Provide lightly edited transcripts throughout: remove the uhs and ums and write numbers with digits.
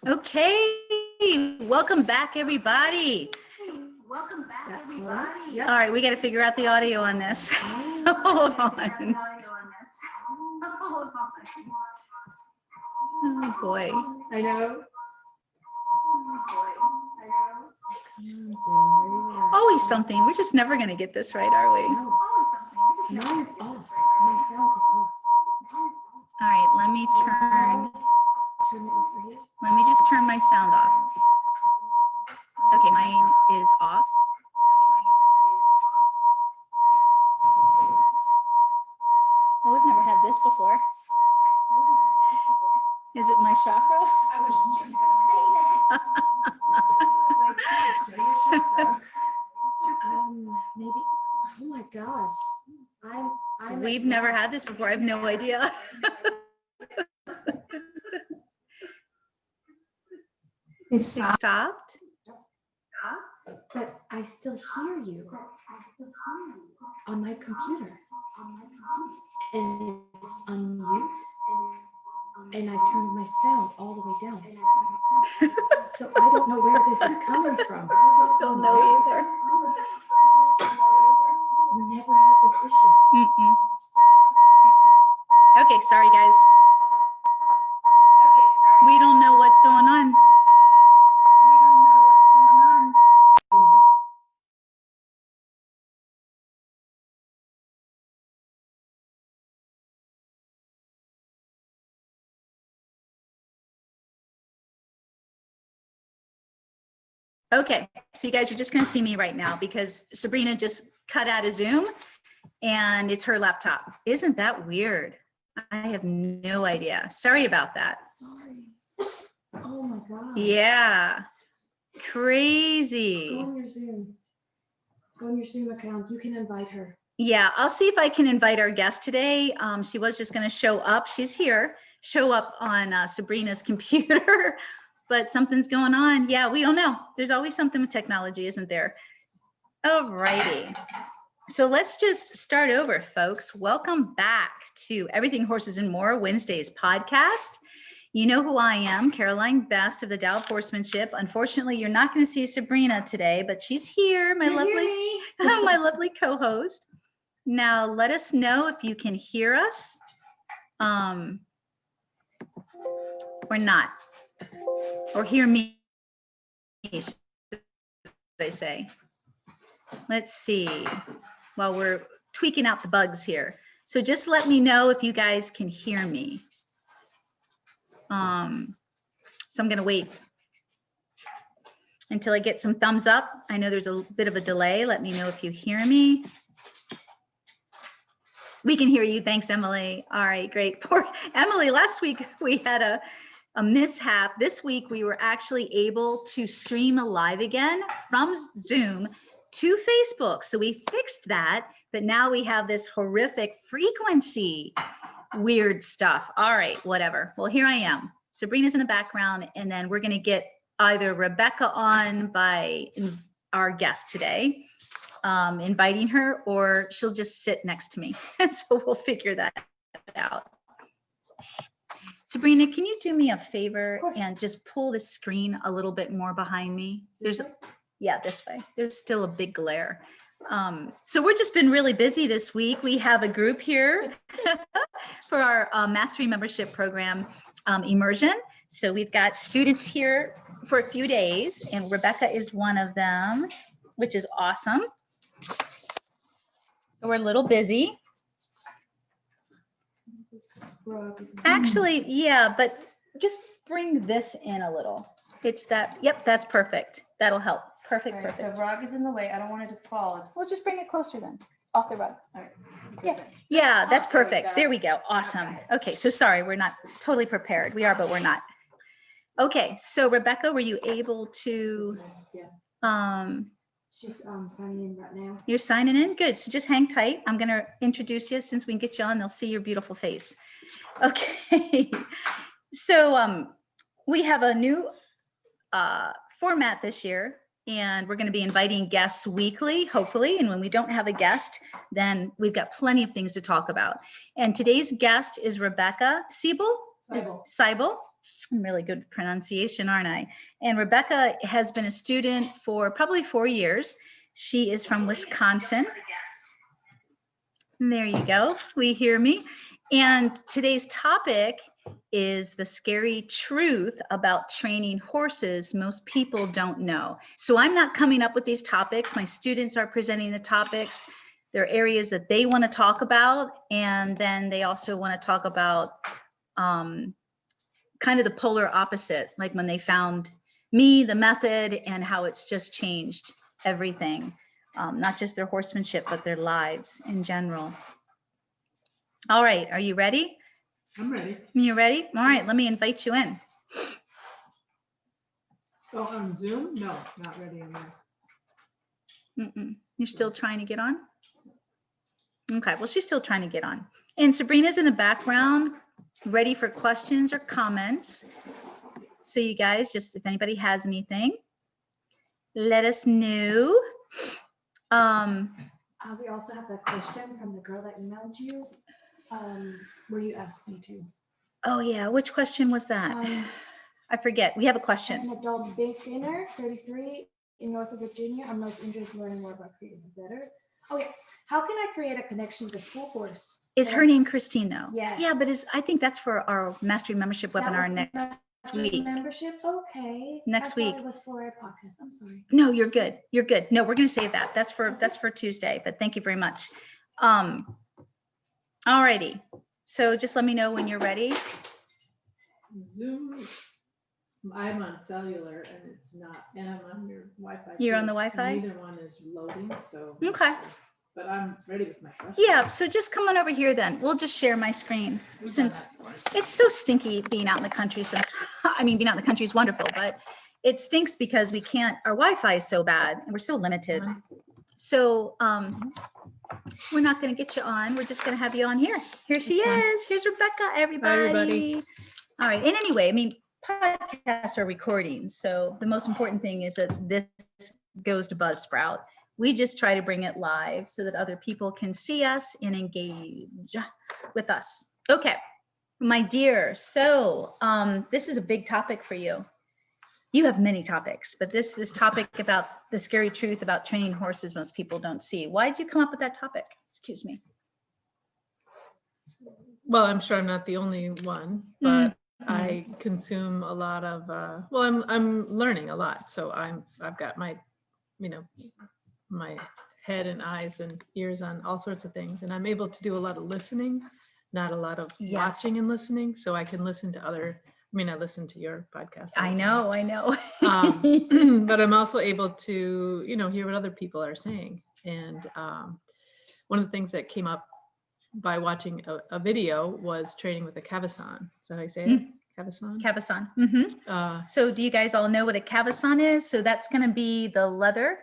Okay, welcome back, everybody. Welcome back, everybody. Yep. All right, we got to figure out the audio on this. Hold on. Oh boy. I know. Always something. We're just never going to get this right, are we? No, it's off. My sound is off. All right, let me just turn my sound off. Okay, mine is off. Oh, we've never had this before. Is it my chakra? I was just gonna say that. Maybe. Oh my gosh. We've never had this before. I have no idea. It stopped. But I still hear you on my computer. And it's unmute. And I turned my sound all the way down. So I don't know where this is coming from. Don't know either. We never had this issue. Okay, sorry guys. We don't know what's going on. Okay, so you guys are just going to see me right now because Sabrina just cut out of Zoom and it's her laptop. Isn't that weird? I have no idea. Sorry about that. Sorry. Oh my God. Yeah, crazy. Go on your Zoom. Go on your Zoom account. You can invite her. Yeah, I'll see if I can invite our guest today. She was just going to show up. She's here. Show up on Sabrina's computer. But something's going on. Yeah, we don't know. There's always something with technology, isn't there? All righty. So let's just start over, folks. Welcome back to Everything Horses and More Wednesdays podcast. You know who I am, Caroline Best of the Tao of Horsemanship. Unfortunately, you're not going to see Sabrina today, but she's here, my my lovely co-host. Now, let us know if you can hear us or not. Or hear me, should I say. Let's see, while we're tweaking out the bugs here. So just let me know if you guys can hear me. So I'm gonna wait until I get some thumbs up. I know there's a bit of a delay. Let me know if you hear me. We can hear you, thanks, Emily. All right, great. Poor Emily, last week we had a mishap. This week we were actually able to stream live again from Zoom to Facebook. So we fixed that, but now we have this horrific frequency, weird stuff. All right, whatever. Well, here I am. Sabrina's in the background, and then we're gonna get either Rebecca on by our guest today, inviting her, or she'll just sit next to me. And so we'll figure that out. Sabrina, can you do me a favor and just pull the screen a little bit more behind me? Yeah, this way. There's still a big glare. So we've just been really busy this week. We have a group here for our mastery membership program immersion. So we've got students here for a few days, and Rebecca is one of them, which is awesome. So we're a little busy. Actually, yeah, but just bring this in a little. It's that, yep, that's perfect. That'll help. Perfect, Right, perfect. the rug is in the way. I don't want it to fall. We'll just bring it closer then, off the rug. All right. Yeah, yeah, that's there we perfect. go. There we go. Awesome. Okay, so sorry, we're not totally prepared. We are, but we're not. Okay, so Rebecca, were you able to, She's signing in right now. you're signing in? Good. So just hang tight. I'm going to introduce you. Since we can get you on, they'll see your beautiful face. Okay. So we have a new format this year, and we're going to be inviting guests weekly, hopefully. And when we don't have a guest, then we've got plenty of things to talk about. And today's guest is Rebecca Seibel. I'm really good with pronunciation, aren't I? And Rebecca has been a student for probably 4 years. She is from Wisconsin. And there you go. We hear me. And today's topic is the scary truth about training horses most people don't know. So I'm not coming up with these topics. My students are presenting the topics. There are areas that they want to talk about. And then they also want to talk about kind of the polar opposite, like when they found me, the method, and how it's just changed everything, not just their horsemanship, but their lives in general. All right, are you ready? I'm ready. You ready? All right, let me invite you in. Oh, on Zoom? No, not ready on there. You're still trying to get on? Okay, well, she's still trying to get on. And Sabrina's in the background, ready for questions or comments. So you guys, just if anybody has anything, let us know. We also have that question from the girl that emailed you, where you asked me to. Oh yeah, which question was that? I forget. We have a As question. an adult beginner, 33, in Northern Virginia, I'm most interested in learning more about creating a better. Oh yeah, how can I create a connection with a school horse? Is her name Christine though? Yes. Yeah, but I think that's for our mastery membership That webinar was the next mastery week. Membership, okay. Next I thought week. it was for a podcast. I'm sorry. No, you're good. You're good. No, we're going to save that. That's for Tuesday, but thank you very much. All righty. So just let me know when you're ready. Zoom, I'm on cellular and it's not, and I'm on your Wi-Fi. You're too, on the Wi-Fi? and neither one is loading, so. Okay. But I'm ready with my question. Yeah, so just come on over here then. We'll just share my screen We've done since that once. it's so stinky being out in the country. So, I mean, being out in the country is wonderful, but it stinks because we can't, our Wi-Fi is so bad and we're so limited. So we're not going to get you on. We're just going to have you on here. Here she is. Here's Rebecca, everybody. everybody. All right. And anyway, I mean, podcasts are recordings. So the most important thing is that this goes to Buzzsprout. We just try to bring it live so that other people can see us and engage with us. Okay, my dear. So this is a big topic for you. You have many topics, but this topic about the scary truth about training horses most people don't see. Why did you come up with that topic? Excuse me. Well, I'm sure I'm not the only one, but I consume a lot of, well, I'm learning a lot. So I've got my, my head and eyes and ears on all sorts of things. And I'm able to do a lot of listening, not a lot of watching and listening. So I can listen to other, I listen to your podcast. I know. But I'm also able to, hear what other people are saying. And one of the things that came up by watching a video was training with a cavesson. Is that how you say it? Cavesson? Cavesson. So do you guys all know what a cavesson is? So that's going to be the leather,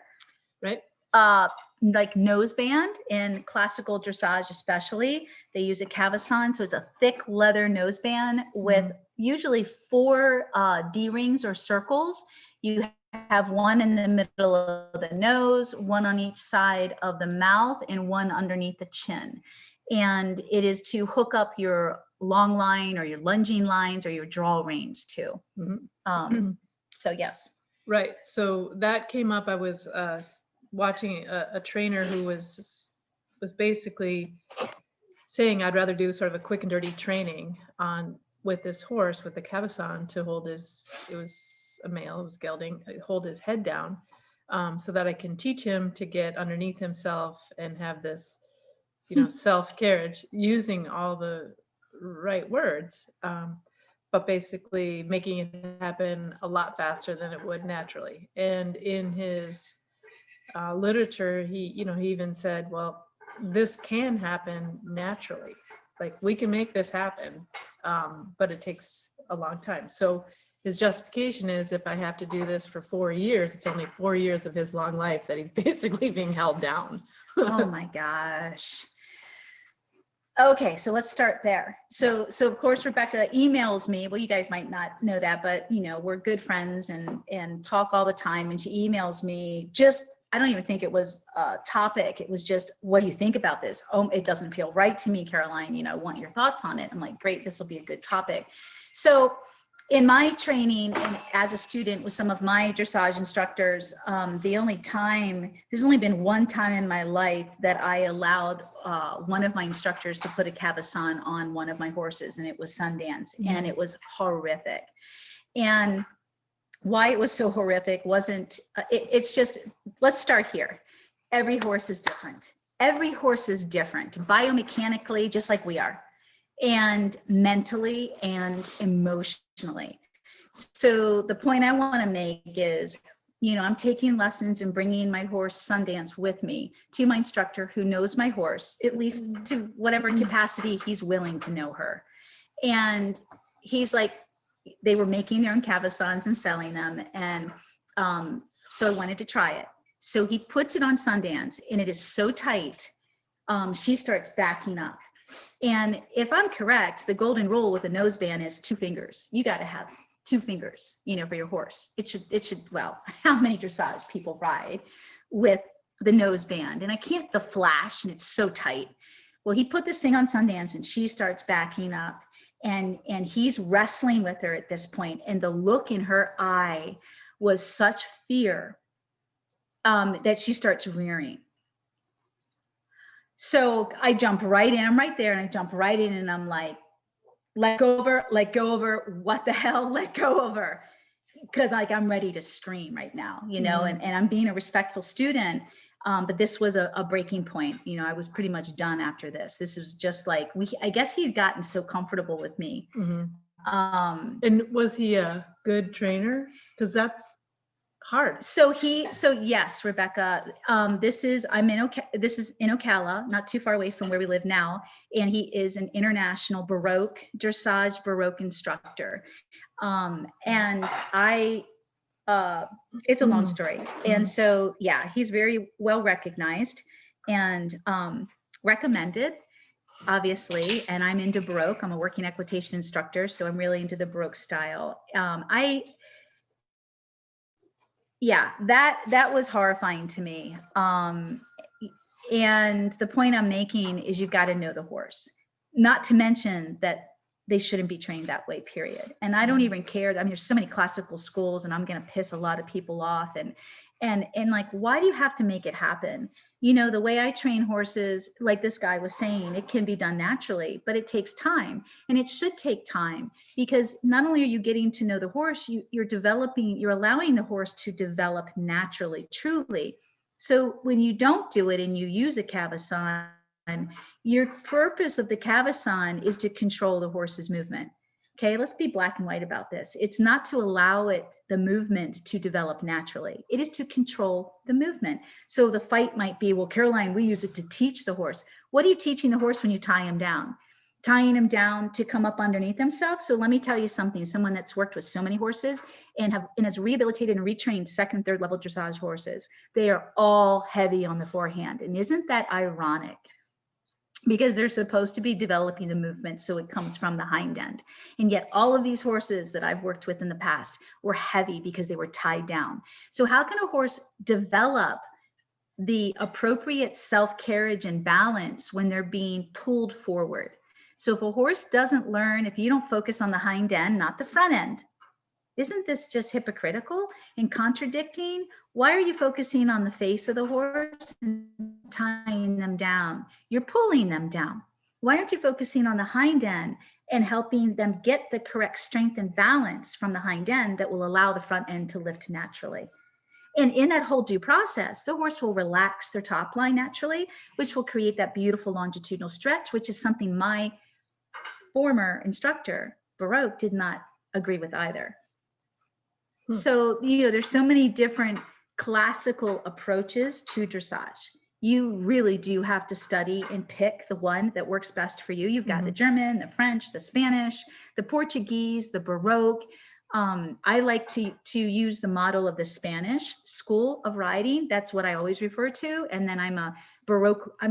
right? Like noseband in classical dressage, especially. They use a cavesson. So it's a thick leather noseband with usually 4 D-rings or circles. You have one in the middle of the nose, one on each side of the mouth, and one underneath the chin. And it is to hook up your long line or your lunging lines or your draw reins too. So yes. Right. So that came up. I was watching a trainer who was basically saying I'd rather do sort of a quick and dirty training with this horse with the cavesson to hold his, it was a male, it was gelding, hold his head down so that I can teach him to get underneath himself and have this, self-carriage using all the right words, but basically making it happen a lot faster than it would naturally. And in his literature, he even said, well, this can happen naturally. Like we can make this happen, but it takes a long time. So his justification is if I have to do this for 4 years, it's only 4 years of his long life that he's basically being held down. Oh my gosh. Okay, so let's start there. So of course, Rebecca emails me. Well, you guys might not know that, but we're good friends and talk all the time. And she emails me I don't even think it was a topic. It was just, what do you think about this? Oh, it doesn't feel right to me, Caroline. Want your thoughts on it. I'm like, great, this will be a good topic. So in my training and as a student with some of my dressage instructors, there's only been one time in my life that I allowed one of my instructors to put a cavesson on one of my horses, and it was Sundance, and it was horrific. And why it was so horrific wasn't, it's just, let's start here. Every horse is different. Every horse is different, biomechanically, just like we are, and mentally and emotionally. So the point I want to make is, I'm taking lessons and bringing my horse Sundance with me to my instructor who knows my horse, at least to whatever capacity he's willing to know her. And he's like, they were making their own cavessons and selling them. And so I wanted to try it. So he puts it on Sundance, and it is so tight, she starts backing up. And if I'm correct, the golden rule with a noseband is 2 fingers. You got to have 2 fingers, for your horse. It should, well, how many dressage people ride with the noseband? And I can't, the flash, and it's so tight. Well, he put this thing on Sundance, and she starts backing up, and he's wrestling with her at this point. And the look in her eye was such fear that she starts rearing. So I jump right in, I'm right there, and I jump right in, and I'm like, let go of her, what the hell, let go of her. Because like, I'm ready to scream right now, and I'm being a respectful student. But this was a breaking point. I was pretty much done after this. This was just like, I guess he had gotten so comfortable with me. And was he a good trainer? Because that's hard. So yes, Rebecca, this is in Ocala, not too far away from where we live now. And he is an international dressage Baroque instructor. And it's a long story. And so, yeah, he's very well recognized and recommended, obviously. And I'm into Baroque. I'm a working equitation instructor, so I'm really into the Baroque style. That was horrifying to me. And the point I'm making is you've got to know the horse, not to mention that they shouldn't be trained that way, period. And I don't even care. I mean, there's so many classical schools, and I'm going to piss a lot of people off. And like, why do you have to make it happen? The way I train horses, like this guy was saying, it can be done naturally, but it takes time, and it should take time, because not only are you getting to know the horse, you're allowing the horse to develop naturally, truly. So when you don't do it and you use a cavesson, your purpose of the cavesson is to control the horse's movement. Okay, let's be black and white about this. It's not to allow the movement to develop naturally. It is to control the movement. So the fight might be, well, Caroline, we use it to teach the horse. What are you teaching the horse when you tie him down? Tying him down to come up underneath himself. So let me tell you something. Someone that's worked with so many horses and has rehabilitated and retrained 2nd and 3rd level dressage horses, they are all heavy on the forehand. And isn't that ironic? Because they're supposed to be developing the movement so it comes from the hind end. And yet all of these horses that I've worked with in the past were heavy because they were tied down. So how can a horse develop the appropriate self-carriage and balance when they're being pulled forward? So if a horse doesn't learn, if you don't focus on the hind end, not the front end, isn't this just hypocritical and contradicting? Why are you focusing on the face of the horse and tying them down? You're pulling them down. Why aren't you focusing on the hind end and helping them get the correct strength and balance from the hind end that will allow the front end to lift naturally? And in that whole due process, the horse will relax their top line naturally, which will create that beautiful longitudinal stretch, which is something my former instructor, Baroque, did not agree with either. So, there's so many different classical approaches to dressage. You really do have to study and pick the one that works best for you. You've got the German, the French, the Spanish, the Portuguese, the Baroque. I like to use the model of the Spanish school of riding. That's what I always refer to. And then I'm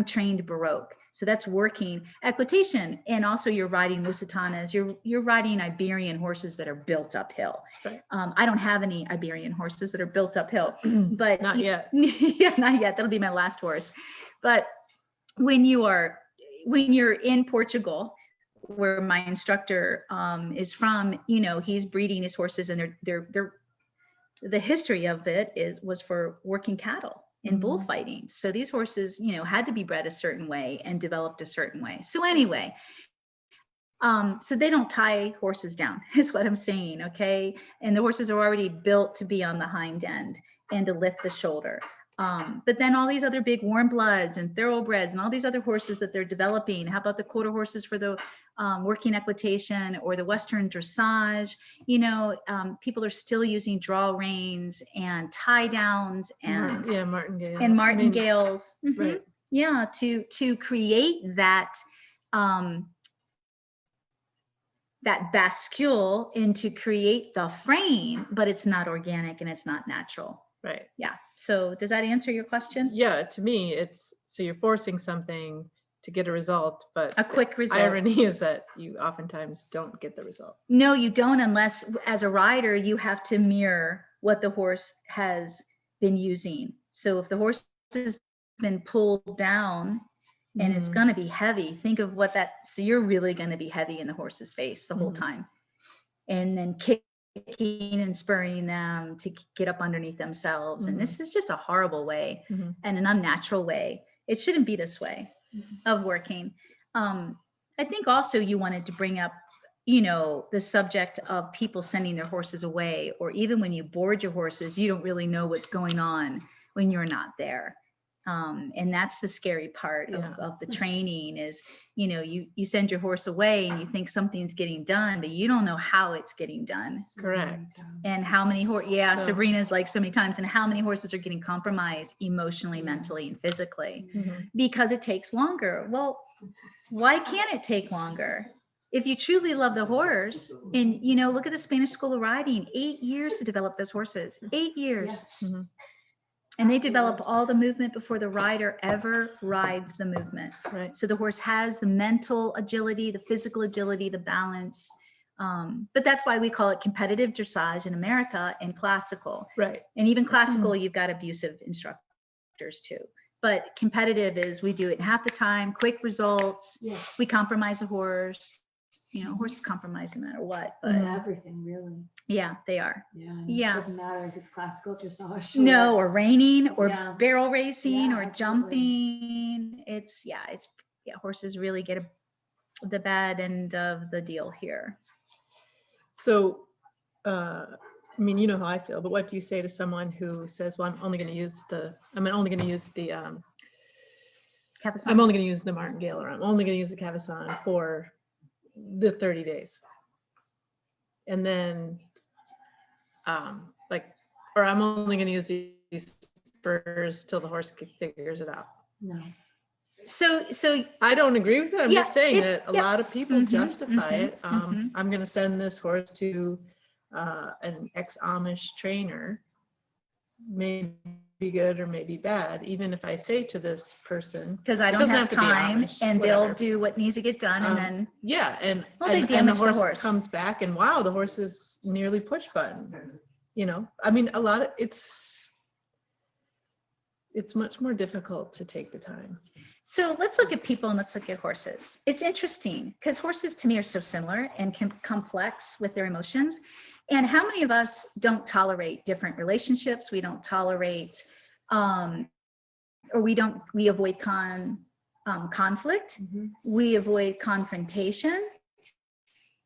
trained Baroque. So that's working equitation. And also you're riding Lusitanas, you're riding Iberian horses that are built uphill. Right. I don't have any Iberian horses that are built uphill, but Not yet. Yeah, not yet. That'll be my last horse. But when you're in Portugal, where my instructor is from, he's breeding his horses, and the history of it was for working cattle in bullfighting. So these horses, had to be bred a certain way and developed a certain way. So anyway, so they don't tie horses down, is what I'm saying, okay? And the horses are already built to be on the hind end and to lift the shoulder. But then all these other big warm bloods and thoroughbreds and all these other horses that they're developing, how about the quarter horses for the working equitation or the Western dressage? People are still using draw reins and tie downs and martingale and martingales. Right. Yeah, to create that that bascule and to create the frame, but it's not organic and it's not natural. Right. Yeah. So does that answer your question? Yeah, to me, so you're forcing something to get a result, but A quick result. The irony is that you oftentimes don't get the result. No, you don't, unless as a rider, you have to mirror what the horse has been using. So if the horse has been pulled down and it's going to be heavy, think of so you're really going to be heavy in the horse's face the whole time. And then kicking and spurring them to get up underneath themselves. And this is just a horrible way and an unnatural way. It shouldn't be this way of working. I think also you wanted to bring up, the subject of people sending their horses away, or even when you board your horses, you don't really know what's going on when you're not there. And that's the scary part of the training is, you send your horse away and you think something's getting done, but you don't know how it's getting done. Correct. And how many Sabrina's like so many times, and how many horses are getting compromised emotionally, mentally, and physically because it takes longer. Well, why can't it take longer? If you truly love the horse, and look at the Spanish School of Riding, 8 years to develop those horses, 8 years. Yeah. And they develop all the movement before the rider ever rides the movement. Right. So the horse has the mental agility, the physical agility, the balance. But that's why we call it competitive dressage in America and classical. Right. And even classical, you've got abusive instructors too. But competitive is we do it in half the time, quick results. Yes. We compromise a horse. Horses compromise no matter what. But Everything really. yeah, they are. Yeah. Yeah. It doesn't matter if it's classical dressage. No, or reining or Yeah. barrel racing Yeah, or absolutely. jumping. Horses really get the bad end of the deal here. So, you know how I feel, but what do you say to someone who says, well, I'm only going to use the Cavasson. I'm only going to use the martingale, or I'm only going to use the Cavasson for the 30 days. And then, or I'm only going to use these spurs till the horse figures it out. No. So I don't agree with it. I'm just saying that a yeah. lot of people justify it. mhm. I'm going to send this horse to an ex-Amish trainer, may be good or may be bad, even if I say to this person, because I it don't doesn't have to be time, Amish, and whatever. they'll do what needs to get done, and then and they and damage the the horse horse. comes back and wow, the horse is nearly push button. A lot of it's much more difficult to take the time. So let's look at people and let's look at horses. It's interesting because horses to me are so similar and complex with their emotions. And how many of us don't tolerate different relationships? We don't tolerate, or we avoid conflict. We avoid confrontation.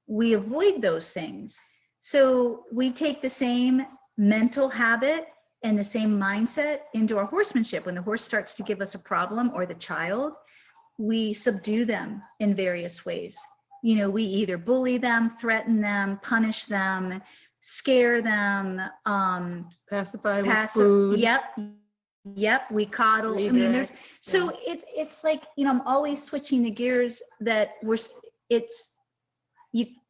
We avoid those things. So we take the same mental habit and the same mindset into our horsemanship. When the horse starts to give us a problem, or the child, we subdue them in various ways. We either bully them, threaten them, punish them, scare them, Pacify with food. Yep. We coddle. Redirect, It's like, I'm always switching the gears that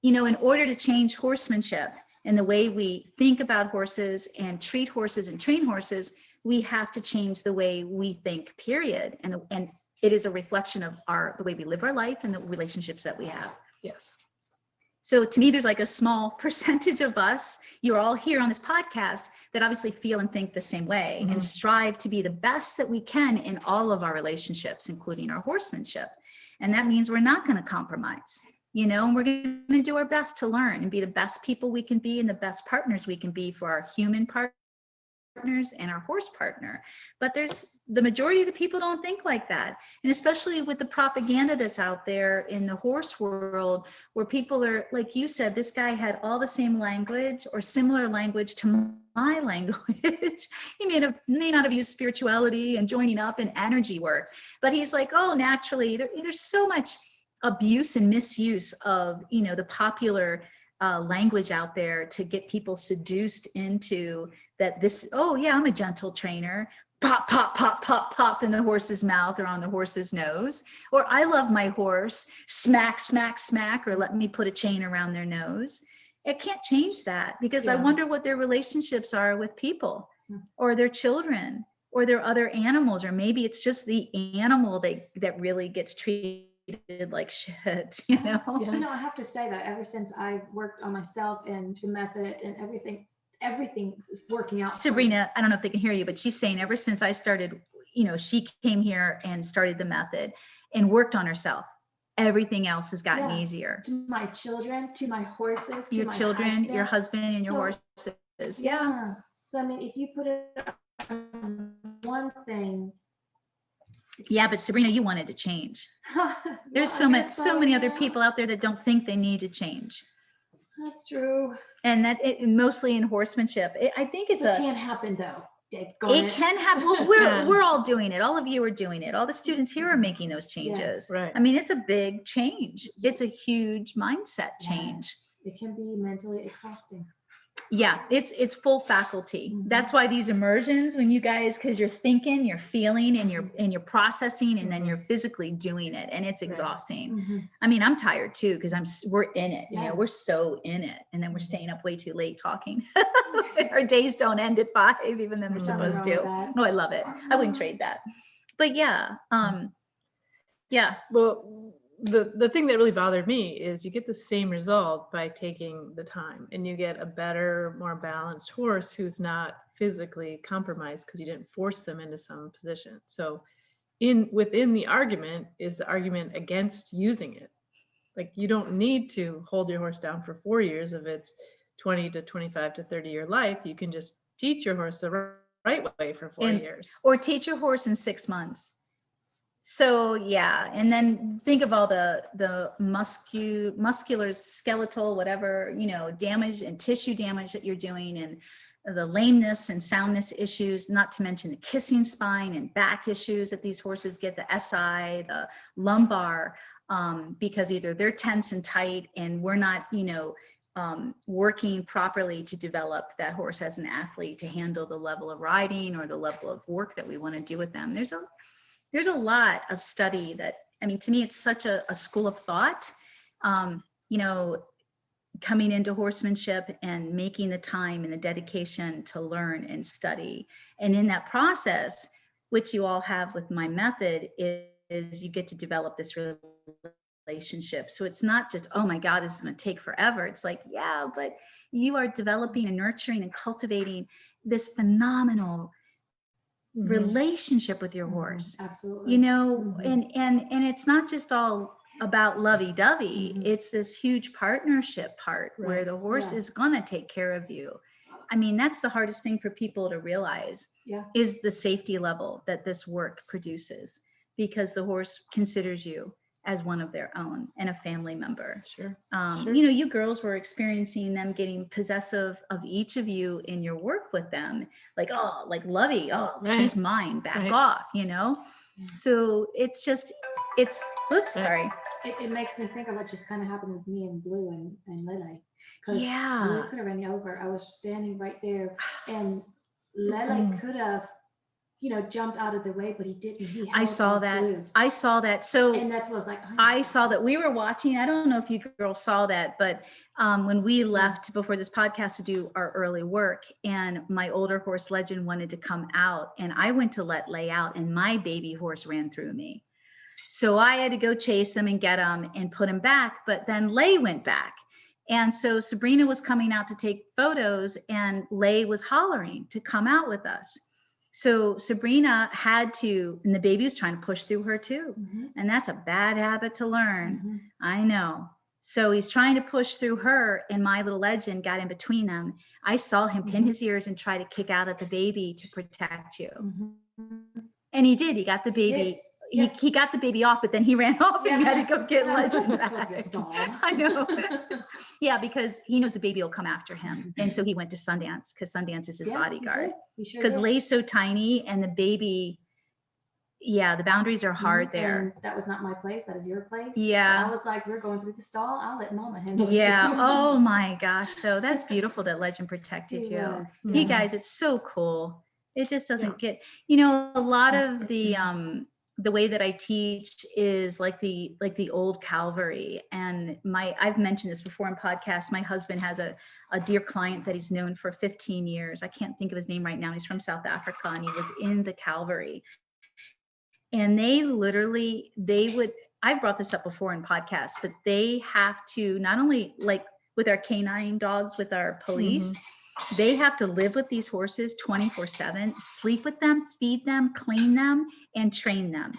in order to change horsemanship and the way we think about horses and treat horses and train horses, we have to change the way we think, period. And it is a reflection of the way we live our life and the relationships that we have. Yes. So to me, there's like a small percentage of us, you're all here on this podcast, that obviously feel and think the same way and strive to be the best that we can in all of our relationships, including our horsemanship. And that means we're not going to compromise. and we're going to do our best to learn and be the best people we can be and the best partners we can be for our human partners and our horse partner. But there's the majority of the people don't think like that. And especially with the propaganda that's out there in the horse world, where people are, like you said, this guy had all the same language or similar language to my language. He may not have used spirituality and joining up and energy work, but he's like, oh, naturally, there's so much abuse and misuse of, the popular language out there to get people seduced into that oh yeah, I'm a gentle trainer, pop, pop, pop, pop, pop in the horse's mouth or on the horse's nose, or I love my horse, smack, smack, smack, or let me put a chain around their nose. It can't change that, because I wonder what their relationships are with people or their children or their other animals, or maybe it's just the animal that really gets treated like shit, I have to say that ever since I worked on myself and the method and everything's working out. Sabrina, I don't know if they can hear you, but she's saying ever since I started, she came here and started the method and worked on herself, everything else has gotten easier. To my children, to my horses, your children, your husband, and your horses. Yeah. So, I mean, if you put it on one thing. Yeah, but Sabrina, you wanted to change. There's so many other people out there that don't think they need to change. That's true. And that mostly in horsemanship. I think it can't happen though. It can happen. Well, we're all doing it. All of you are doing it. All the students here are making those changes. Yes, right. I mean, it's a big change. It's a huge mindset change. It can be mentally exhausting. Yeah, it's full faculty. Mm-hmm. That's why these immersions, when you guys, because you're thinking, you're feeling, and you're processing, and then you're physically doing it, and it's exhausting. Mm-hmm. I mean, I'm tired too, because we're in it. Yes. We're so in it, and then we're staying up way too late talking. Our days don't end at 5, even though we're supposed to. Oh, I love it. I wouldn't trade that. But yeah, yeah. Well, the thing that really bothered me is you get the same result by taking the time, and you get a better, more balanced horse who's not physically compromised because you didn't force them into some position. So within the argument is the argument against using it. Like, you don't need to hold your horse down for 4 years of its 20 to 25 to 30 year life. You can just teach your horse the right way for 4 years. Or teach your horse in 6 months. So yeah, and then think of all the muscular, skeletal, whatever, damage and tissue damage that you're doing, and the lameness and soundness issues, not to mention the kissing spine and back issues that these horses get, the SI, the lumbar, because either they're tense and tight and we're not, working properly to develop that horse as an athlete to handle the level of riding or the level of work that we want to do with them. There's a lot of study that, I mean, to me, it's such a school of thought, coming into horsemanship and making the time and the dedication to learn and study. And in that process, which you all have with my method, is you get to develop this relationship. So it's not just, oh my God, this is going to take forever. It's like, yeah, but you are developing and nurturing and cultivating this phenomenal relationship with your horse. Absolutely. And it's not just all about lovey-dovey. It's this huge partnership part where the horse is gonna take care of you. I mean, that's the hardest thing for people to realize, is the safety level that this work produces, because the horse considers you as one of their own and a family member. Sure. You girls were experiencing them getting possessive of each of you in your work with them, like, oh, like Lovey, oh, she's mine, back off, So it's oops, sorry. It makes me think of what just kind of happened with me and Blue and Lele. Yeah. Lele could have run me over. I was standing right there, and Lele could have, jumped out of the way, but he didn't. He held I saw that. Blue. I saw that. So and that's what I was like. I saw that. We were watching. I don't know if you girls saw that, but when we left before this podcast to do our early work, and my older horse Legend wanted to come out, and I went to let Lay out, and my baby horse ran through me. So I had to go chase him and get him and put him back. But then Lay went back. And so Sabrina was coming out to take photos, and Lay was hollering to come out with us. So Sabrina had to, and the baby was trying to push through her too. And that's a bad habit to learn. I know. So he's trying to push through her, and my little legend got in between them. I saw him pin his ears and try to kick out at the baby to protect you. And he did. He got the baby. Yes. He got the baby off, but then he ran off and had to go get Legend Just go back. get stalled. I know. Yeah, because he knows the baby will come after him. And so he went to Sundance because Sundance is his Yeah, he bodyguard. did. He sure Because did. Lay's so tiny and the baby, yeah, the boundaries are hard there. And that was not my place. That is your place. Yeah. So I was like, we're going through the stall. I'll let Mama handle it. Yeah. Oh my gosh. So that's beautiful that Legend protected He you. was, You yeah. guys, it's so cool. It just doesn't get, you know, a lot of the way that I teach is like the old Calvary. And I've mentioned this before in podcasts. My husband has a dear client that he's known for 15 years. I can't think of his name right now. He's from South Africa and he was in the Calvary. And I've brought this up before in podcasts, but they have to not only like with our canine dogs, with our police, they have to live with these horses 24/7, sleep with them, feed them, clean them, and train them.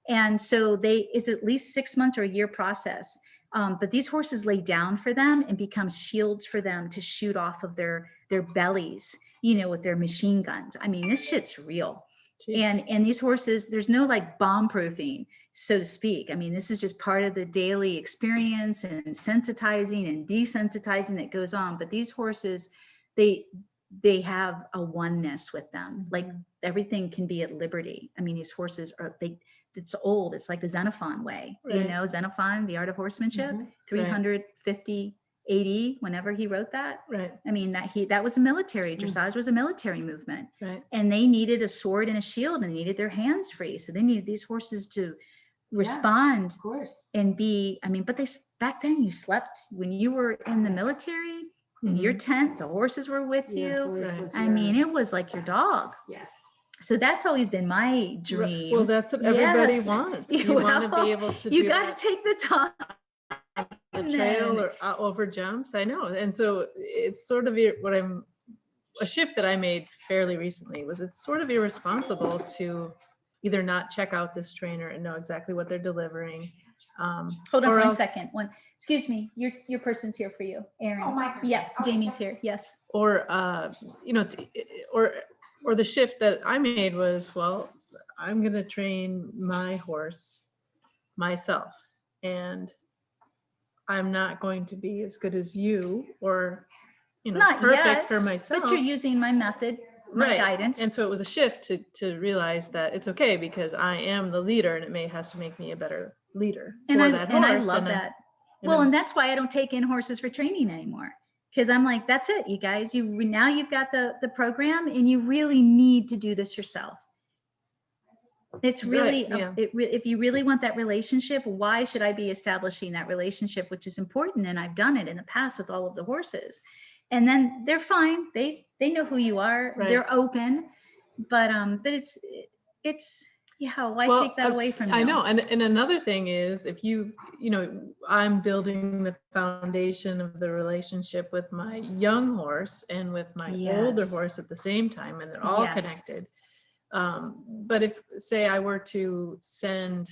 And so it's at least 6 months or a year process. But these horses lay down for them and become shields for them to shoot off of their bellies, you know, with their machine guns. I mean, this shit's real. Jeez. And these horses, there's no like bomb proofing, so to speak. I mean, this is just part of the daily experience and sensitizing and desensitizing that goes on. But these horses, they have a oneness with them. Like everything can be at liberty. I mean, these horses it's old. It's like the Xenophon way, you Right. know, Xenophon, The Art of Horsemanship, Mhm. 350 AD, whenever he wrote that. Right. I mean, that was a military, dressage was a military movement. Right. And they needed a sword and a shield and they needed their hands free. So they needed these horses to respond Of course. and be, I mean, but back then you slept when you were in the military, in your tent, the horses were with Your you. horse Right. was I your- mean, it was like your dog. yes. So that's always been my dream. Well, that's what everybody Yes. wants. Yeah, You want to well, be able to you do got that to take the time. on the trail or over jumps. I know. And so it's sort of a shift that I made fairly recently was it's sort of irresponsible to either not check out this trainer and know exactly what they're delivering. Hold on or one else- second. Excuse me, your person's here for you, Aaron. Oh, my person. Yeah, Oh, Jamie's sorry. here. Yes. Or you know, or the shift that I made was, well, I'm going to train my horse myself, and I'm not going to be as good as you or, you know, Not perfect yet, for myself. But you're using my method, my Right. guidance. And so it was a shift to realize that it's okay because I am the leader, and has to make me a better leader and for I that horse. and I love that. Well, and that's why I don't take in horses for training anymore. Because I'm like, that's it, you guys. Now you've got the program, and you really need to do this yourself. It's really, Right, yeah. if you really want that relationship, why should I be establishing that relationship, which is important? And I've done it in the past with all of the horses. And then they're fine. They know who you are. Right. They're open. But it's yeah, why Well, take that away from you? I know. And another thing is if you know, I'm building the foundation of the relationship with my young horse and with my older Yes. horse at the same time, and they're all Yes. connected. But if, say, I were to send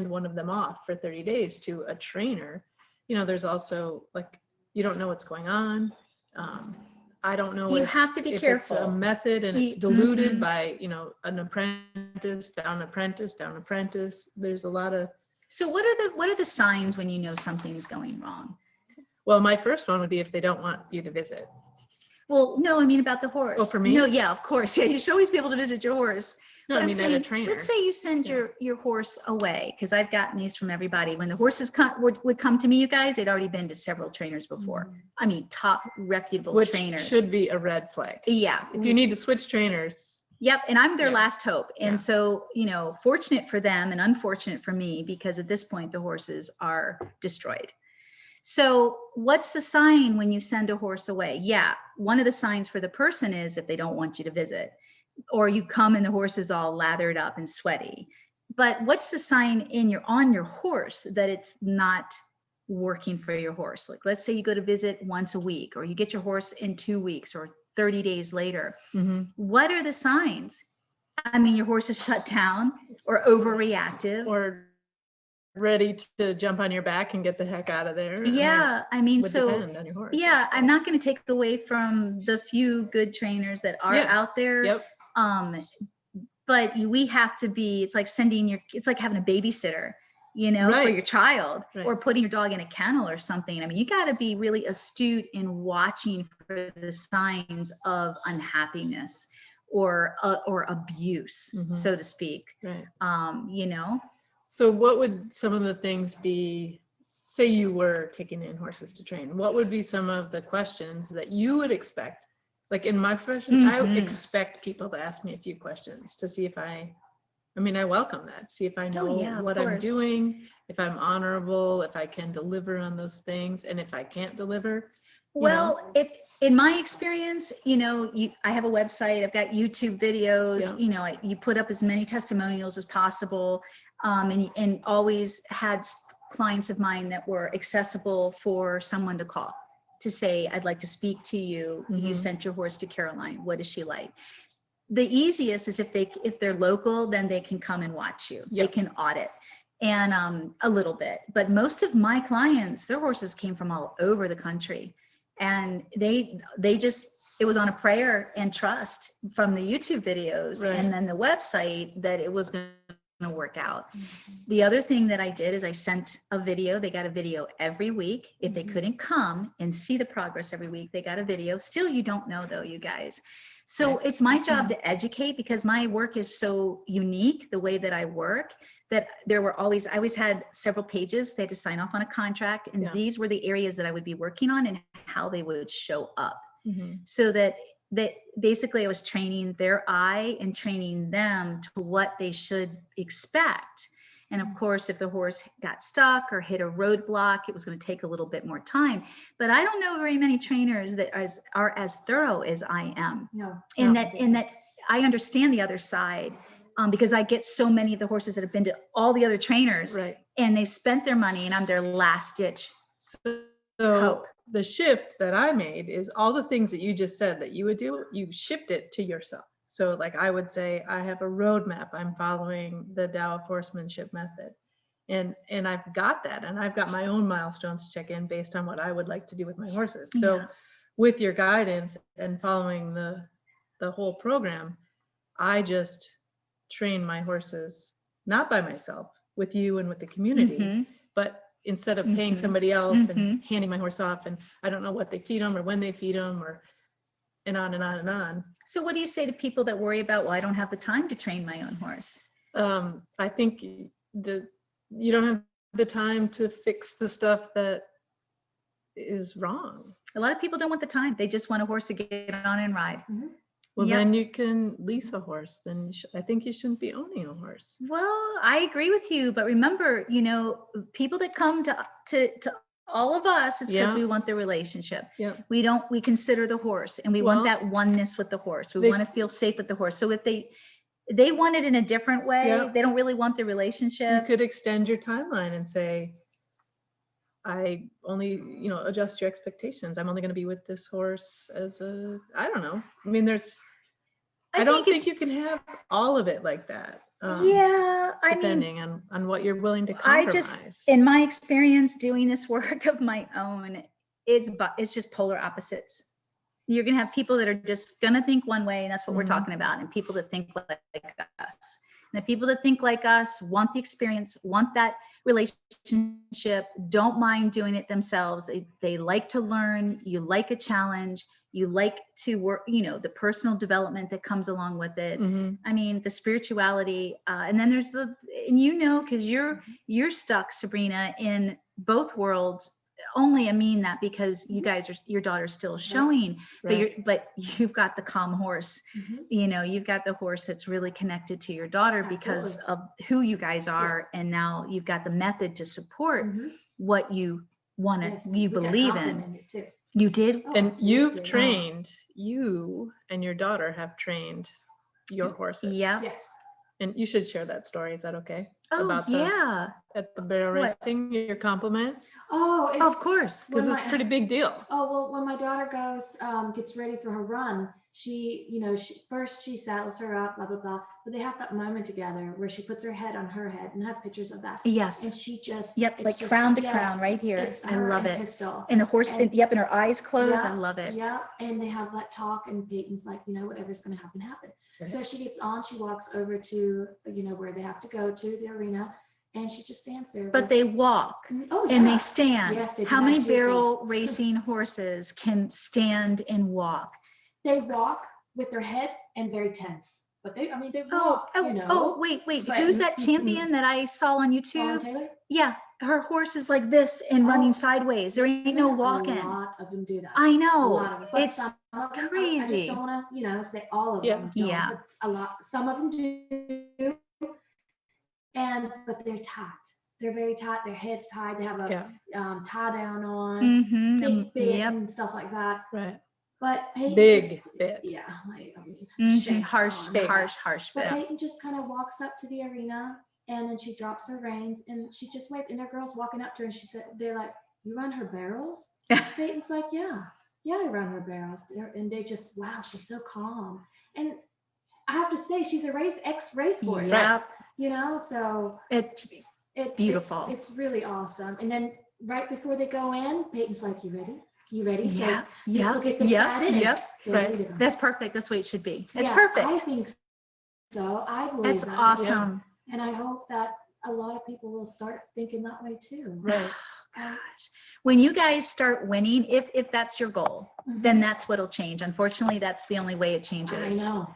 one of them off for 30 days to a trainer, you know, there's also like, you don't know what's going on. I don't know You if, have to be if careful. it's a method and it's You- diluted Mhm. by, you know, an apprentice, down apprentice, down apprentice. There's a lot of, So what are the signs when you know something's going wrong? well, my first one would be if they don't want you to visit. Well, no, I mean about the horse. Oh, for me? No, yeah, of course. Yeah, you should always be able to visit your horse. No, But I I'm mean, at a saying, trainer. let's say you send Yeah. your horse away, because I've gotten these from everybody. When the horses would come to me, you guys, they'd already been to several trainers before. I mean, top reputable Which trainers. should be a red flag. Yeah. If you need to switch trainers, Yep. And I'm their Yeah. last hope. And Yeah. so, you know, fortunate for them and unfortunate for me, because at this point the horses are destroyed. So what's the sign when you send a horse away? Yeah. One of the signs for the person is if they don't want you to visit, or you come and the horse is all lathered up and sweaty. But what's the sign on your horse that it's not working for your horse? Like, let's say you go to visit once a week, or you get your horse in 2 weeks or 30 days later. What are the signs? I mean, your horse is shut down or overreactive. or ready to jump on your back and get the heck out of there. Yeah, I mean, Would so depend on your horse. I yeah, I'm suppose. not going to take away from the few good trainers that are Yeah. out there. Yep. But we have to be, it's like it's like having a babysitter, you know, for Right. your child, Right. or putting your dog in a kennel or something. I mean, you got to be really astute in watching for the signs of unhappiness or abuse, Mhm. so to speak. Right. You know, So what would some of the things be, say you were taking in horses to train, what would be some of the questions that you would expect? Like in my profession, I Mhm. expect people to ask me a few questions to see if I welcome that, see if I know yeah, of what I'm course. doing, if I'm honorable, if I can deliver on those things, and if I can't deliver. Well, in my experience, you know, I have a website, I've got YouTube videos, Yeah. you know, you put up as many testimonials as possible, and always had clients of mine that were accessible for someone to call to say, I'd like to speak to you. You Mhm. sent your horse to Caroline. What is she like? The easiest is if they're local, then they can come and watch you. They Yep. can audit and a little bit. But most of my clients, their horses came from all over the country, and they just, it was on a prayer and trust from the YouTube videos Right. and then the website that it was going to work out. The other thing that I did is I sent a video. They got a video every week. If they couldn't come and see the progress every week, they got a video. Still, you don't know though, you guys. So it's my job to educate, because my work is so unique, the way that I work, that I always had several pages. They had to sign off on a contract, and Yeah. these were the areas that I would be working on and how they would show up. Mhm. So that basically I was training their eye and training them to what they should expect. And of course, if the horse got stuck or hit a roadblock, it was going to take a little bit more time. But I don't know very many trainers that are as thorough as I am. No. And no. that I understand the other side, because I get so many of the horses that have been to all the other trainers, Right. and they've spent their money, and I'm their last ditch So hope. the shift that I made is all the things that you just said that you would do, you shift it to yourself. So like I would say, I have a roadmap. I'm following the Tao of Horsemanship method. And I've got that. And I've got my own milestones to check in based on what I would like to do with my horses. So Yeah. with your guidance and following the whole program, I just train my horses, not by myself, with you and with the community, Mhm. but instead of paying Mhm. somebody else and Mhm. handing my horse off, and I don't know what they feed them or when they feed them, or and on and on and on. So what do you say to people that worry about, well, I don't have the time to train my own horse? I think you don't have the time to fix the stuff that is wrong. A lot of people don't want the time. They just want a horse to get on and ride. Well, Yep. then you can lease a horse. Then I think you shouldn't be owning a horse. Well, I agree with you, but remember, you know, people that come to all of us is because Yeah. we want the relationship. Yep. We consider the horse, and we Well, want that oneness with the horse. We they- want to feel safe with the horse. So if they want it in a different way, Yep. they don't really want the You relationship. could extend your timeline and say, I only, adjust your expectations. I'm only going to be with this horse I don't know. I mean, I don't think you can have all of it like that. Yeah, I mean, Depending on what you're willing to I compromise. just, in my experience doing this work of my own, it's just polar opposites. You're going to have people that are just going to think one way, and that's what we're Mhm. talking about, and people that think like us. And the people that think like us want the experience, want that relationship, don't mind doing it themselves. They like to learn. You like a challenge. You like to work, the personal development that comes along with it. Mhm. I mean, the spirituality, and then there's because you're stuck, Sabrina, in both worlds. Only I mean that because you guys your daughter's still showing, Right. but you've got the calm horse. You've got the horse that's really connected to your daughter because of who you guys are, and now you've got the method to support what you want to, you believe in. You did. And you and your daughter have trained your horses. Yeah. Yes. And you should share that story. Is that okay? Oh, About yeah. at the barrel What? racing, your compliment, Oh, Of course. because it's a pretty big deal. Oh, well, when my daughter gets ready for her run, she first she saddles her up, blah, blah, blah. but they have that moment together where she puts her head on her head, and I have pictures of that. And Yes. she just, Yep. it's Like just- crown to yes, crown right here. it's I her love and it. Pistol. And the horse, And- yep. And her eyes closed. I Yeah, love it. Yeah, and they have that talk, and Peyton's like, whatever's gonna happen, happen. Right. So she gets on, she walks over to, where they have to go to, the arena, and she just stands there. But with- they walk Oh, and yeah. they stand. Yes, they do How that many too, they- barrel racing horses can stand and walk? They walk with their head and very tense, but they Oh, walk, wait. but- Who's that champion that I saw on Ellen YouTube? Taylor? Yeah, her horse is like this and Oh. running sideways. There ain't no A walking. lot of them do that. I A know. lot of them. But It's some of them, I crazy. just don't want to, say all of Yeah. them. don't, Yeah. but a lot. Some of them do, but they're tight. They're very tight. Their heads high. They have a Yeah. tie down on, Mm-hmm. big bit Yep. and stuff like that. Right. But Peyton Big just- bit. Yeah. Mhm. shakes Harsh, on. Big. harsh But bit. Peyton just kind of walks up to the arena, and then she drops her reins, and she just waits. And their girls walking up to her, and they're like, "You run her barrels?" Peyton's like, "Yeah, I run her barrels." And they just, wow, she's so calm. And I have to say, she's a ex-race horse. Yep. So It Beautiful. It's really awesome. And then right before they go in, Peyton's like, "You ready? You ready?" So Yeah. Pistol Yep. gets Yep. excited and Yep. they're ready to go. That's perfect. That's the way it should be. It's Yeah, I perfect. think so. I believe That's that. awesome. And I hope that a lot of people will start thinking that way too. Right. Gosh. When you guys start winning, if that's your goal, then that's what'll change. Unfortunately, that's the only way it I changes. know.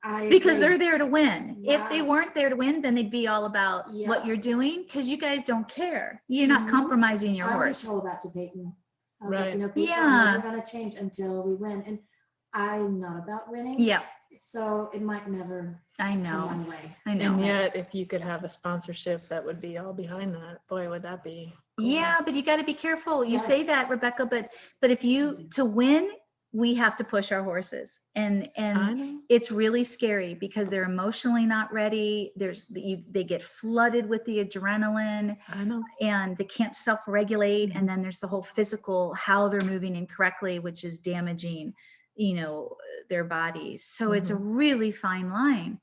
I Because agree. they're there to win. If they Right. weren't there to win, then they'd be all about Yeah. what you're doing because you guys don't care. You're not Mhm. compromising your I already horse. told that to Peyton. I was Right. like, people Yeah. are never gonna change until we win. And I'm not about winning. Yeah, So it might never I come know. my way. I know. And yet, if you could have a sponsorship that would be all behind that, boy, would that be cool. Yeah, but you got to be careful. You say Yes. that, Rebecca, but if you to win, we have to push our horses, and I know. it's really scary because they're emotionally not ready. They get flooded with the adrenaline, I know. and they can't self-regulate, and then there's the whole physical how they're moving incorrectly, which is damaging, their bodies. So it's a really fine line.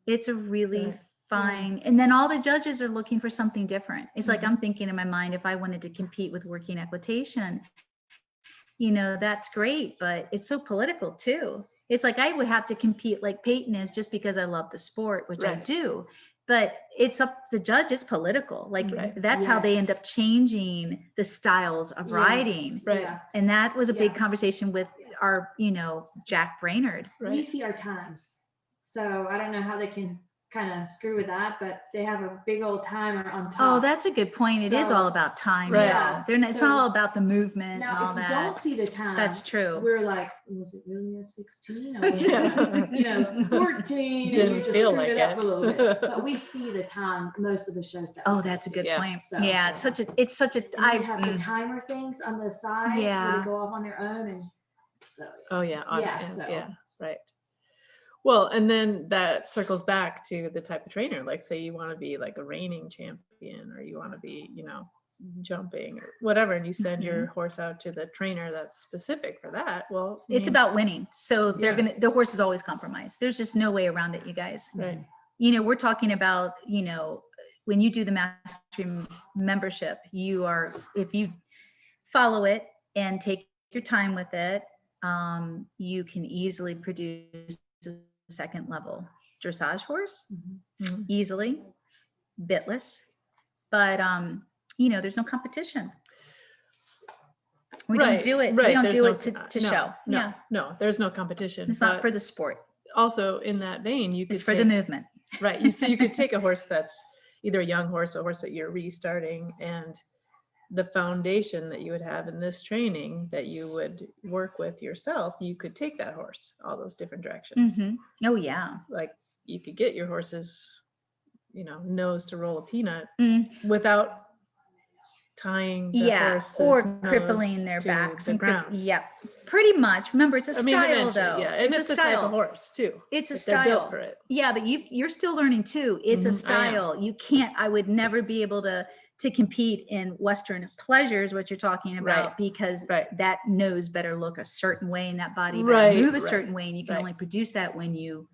It's a really Right. fine, and then all the judges are looking for something different. It's like Mhm. I'm thinking in my mind, if I wanted to compete with working equitation, that's great, but it's so political too. It's like I would have to compete like Peyton is just because I love the sport, which I Right. do. But it's up the judge, it's political. Like Right. that's how they end up Yes. changing the styles of riding. Right. Yeah. And that was a big Yeah. conversation with our, Jack Brainerd. We Right. see our times. So I don't know how they can kind of screw with that, but they have a big old timer on top. Oh, that's a good point. It is So- all about time. Right. Yeah. It's So- not all about the movement and all Now, if you don't that. see the time, That's true. we're like, was it really a 16? Or was Yeah. it, 14? And Didn't you just feel screwed like it up it. a little bit. But we see the time most of the shows that. Oh, we go that's a to. good Yeah. point. So, Yeah, it's such a And they have the timer things on the sides where Yeah. they go off on their own, and so Oh, yeah. Yeah, so- Yeah. Right. Well, and then that circles back to the type of trainer. Like, say you want to be like a reigning champion, or you want to be, jumping or whatever, and you send your horse out to the trainer that's specific for that. Well, it's about winning. So Yeah. the horse is always compromised. There's just no way around it, you guys. right. We're talking about, when you do the mastery membership, if you follow it and take your time with it, you can easily produce a second level dressage horse Mhm. easily, bitless, but there's no competition. We don't do it. We don't There's do no it to no, show. No, Yeah. no, there's no competition. It's not but for the sport. also in that vein, you could It's for the movement. right. So you could take a horse that's either a young horse or a horse that you're restarting, and the foundation that you would have in this training that you would work with yourself, you could take that horse all those different directions. Mhm. Oh yeah. Like you could get your horse's, nose to roll a peanut Mm. without tying the Yeah, horse's or nose crippling their to backs the and ground. Yeah, pretty much. Remember, it's a style eventually, though. yeah, and it's a the type style. of horse too. It's a If they're built style. for it. Yeah, but you're still learning too. It's a Mhm, I am. style. You can't. I would never be able to compete in Western pleasures, what you're talking about, Right, because right. that nose better look a certain way and that body better Right, move a right, certain way, and you can right. only produce that when you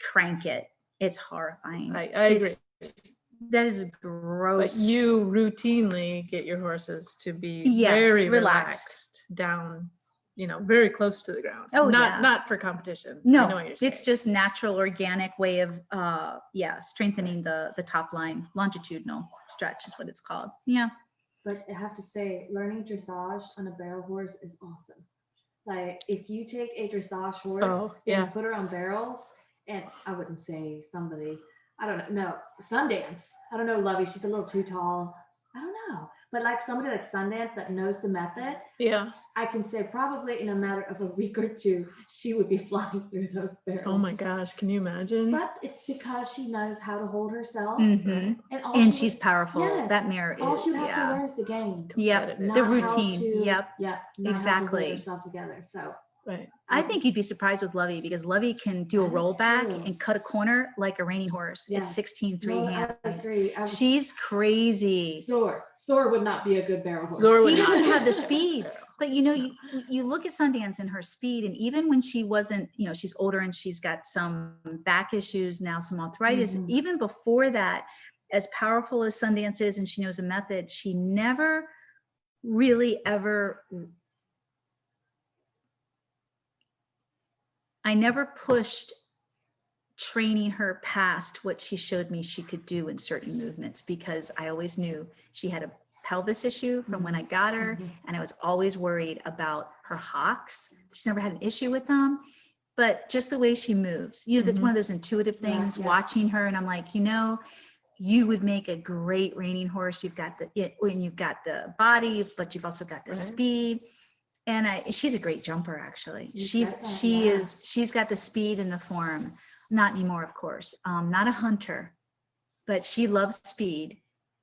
crank it. It's horrifying. I agree. That is gross. But you routinely get your horses to be Yes, very relaxed. relaxed down, very close to the ground. Oh, not yeah. not for competition. I No, know what you're saying. it's just natural, organic way of strengthening the top line. Longitudinal stretch is what it's called. Yeah. But I have to say, learning dressage on a barrel horse is awesome. Like if you take a dressage horse and put her on barrels, and I wouldn't say somebody, I don't know, no, Sundance. I don't know, Lovey, she's a little too tall. I don't know. But like somebody like Sundance that knows the method, Yeah. I can say probably in a matter of a week or two, she would be flying through those barrels. Oh my gosh, can you imagine? But it's because she knows how to hold herself. Mhm. And she's powerful. Yes. That mare all is, she would have to learn is the game. Yep. Competitive. The Not how routine. to- Yep. Yep. Not Exactly. How to hold herself together. So Right. I think you'd be surprised with Lovey because Lovey can do a That is rollback true. and cut a corner like a reining horse. Yes. It's 16 3 no, hands. I agree. She's crazy. Zor would not be a good barrel horse. Zor would He not doesn't be have the a speed. barrel. But you look at Sundance and her speed, and even when she wasn't, she's older and she's got some back issues now, some arthritis. Mhm. Even before that, as powerful as Sundance is, and she knows a method, she never really ever. I never pushed training her past what she showed me she could do in certain movements because I always knew she had a pelvis issue from when I got her, and I was always worried about her hocks. She's never had an issue with them, but just the way she moves, that's one of those intuitive things. Yes. Watching her, and I'm like, you would make a great reining horse. You've got the body, but you've also got the Right. speed. And she's a great jumper, actually. You said that, She's got the speed and the form. Not anymore, of course. Not a hunter, but she loves speed,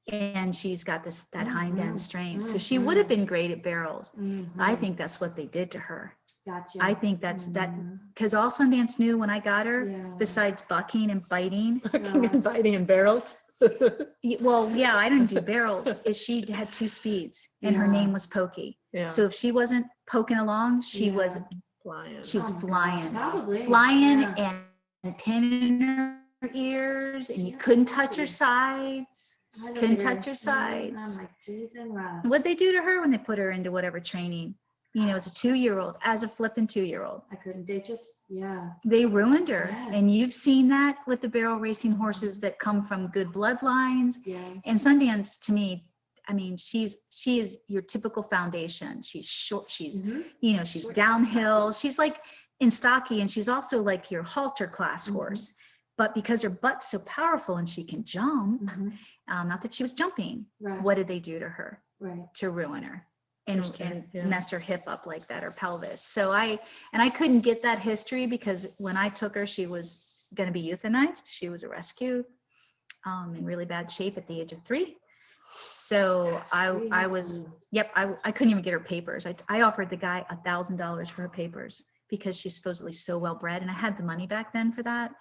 and she's got that hind end strength. So she would have been great at barrels. I think that's what they did to her. Gotcha. I think that's that because all Sundance knew when I got her, Yeah. besides bucking and biting. Bucking and biting in barrels. Well, yeah, I didn't do barrels. She had two speeds, and her Yeah. name was Pokey. Yeah. So if she wasn't poking along, she Yeah. was Flying. she was Oh my flying, gosh, probably. flying Yeah. and pinning her ears, and you couldn't touch her sides. I look Couldn't at her, touch her I'm sides. like, geez and Russ. What'd they do to her when they put her into whatever training? As a 2-year-old, as a flipping 2-year-old. I couldn't. They just, yeah. They ruined her. Yes. And you've seen that with the barrel racing horses that come from good bloodlines. Yeah. And Sundance, to me, she is your typical foundation. She's short. She's, Mhm. she's Short. downhill. She's like in stocky, and she's also like your halter class horse. But because her butt's so powerful and she can jump, Mhm. not that she was jumping, Right. what did they do to her Right. to ruin her and, Pushed her, and yeah. mess her hip up like that, or pelvis? So I couldn't get that history because when I took her, she was going to be euthanized. She was a rescue in really bad shape at the age of 3. So I was, I couldn't even get her papers. I offered the guy $1,000 for her papers because she's supposedly so well bred, and I had the money back then for that.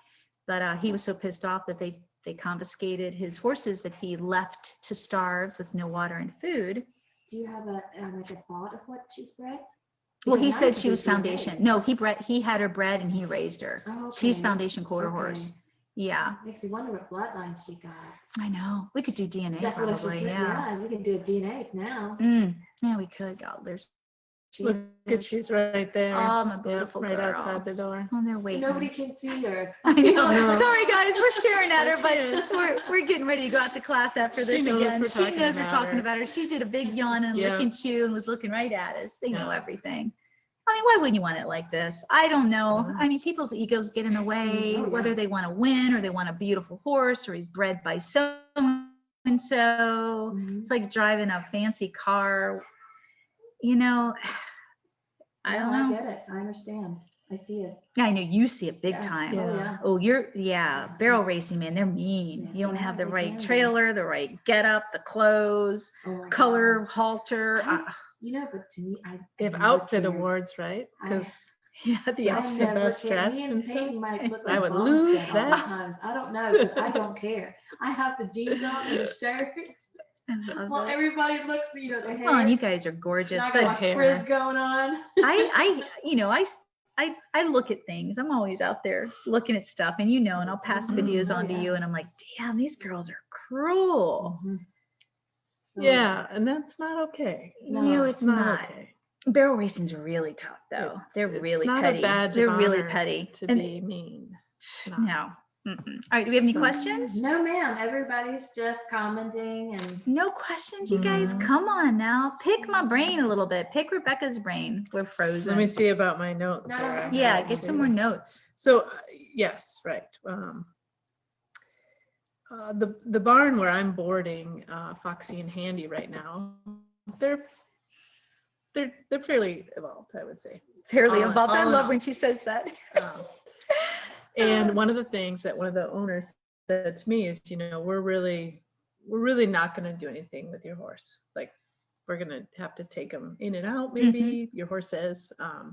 But he was so pissed off that they confiscated his horses that he left to starve with no water and food. Do you have a thought of what she's bred? Well, he Because now said you she can was do DNA. foundation. No, he had her bred and he raised her. Oh, She's okay. foundation quarter Okay. horse. Yeah, Makes me wonder what bloodlines she got. I know. We could do DNA That's what I was just probably. saying. Yeah. Yeah, we can do a DNA now. Yeah, we could. God, there's. She Look at is. she's right there. Oh, my Yep, beautiful right girl. outside the door. Oh, they're waiting. Nobody can see her. I know. No. Sorry, guys, we're staring at her, There but she is. we're getting ready to go out to class after She this knows again. we're She talking knows we're about talking her. about her. She did a big yawn and Yeah. lick and chew and was looking right at us. They know Yeah. everything. I mean, why wouldn't you want it like this? I don't know. Mhm. I mean, people's egos get in the way, Oh, yeah. whether they want to win or they want a beautiful horse or he's bred by so and so. Mhm. It's like driving a fancy car. I don't No, know. I get it. I understand. I see it. I know you see it big Yeah. time. Yeah. Oh, yeah. Oh, barrel racing, man, they're mean. Yeah. You don't have the Yeah, they right can be. trailer, the right get up, the clothes, Oh my color, gosh. halter. But to me, I They have never outfit cared. awards, right? I- Because the I outfit never best cared. dressed Me and and stuff. Peyton might look I like would bums lose then all the that. times. I don't know, because I don't care. I have the jeans on and the shirt. I love Well, it. everybody looks, the hair. Well, and you guys are gorgeous, and I but got my hair. frizz going on. I I look at things. I'm always out there looking at stuff, and and I'll pass videos Oh, on to yeah. you, and I'm like, damn, these girls are cruel. Mhm. Oh, Yeah, and that's not okay. No, It's not. okay. Barrel racing's really tough, though. They're It's really not petty. a badge They're of really honor petty. to And be mean. not. no. Mm-mm. All right. Do we have any So- questions? No, ma'am. Everybody's just commenting and No questions, you guys. Mhm. Come on now. Pick my brain a little bit. Pick Rebecca's brain. We're frozen. Let me see about my notes No, here. I Yeah, have get some to- more notes. So yes, right. The barn where I'm boarding Foxy and Handy right now, they're fairly evolved, I would say. Fairly All- involved. I all in love all. when she says that. And one of the things that one of the owners said to me is, we're really not going to do anything with your horse. Like, we're going to have to take him in and out. Maybe your horse says.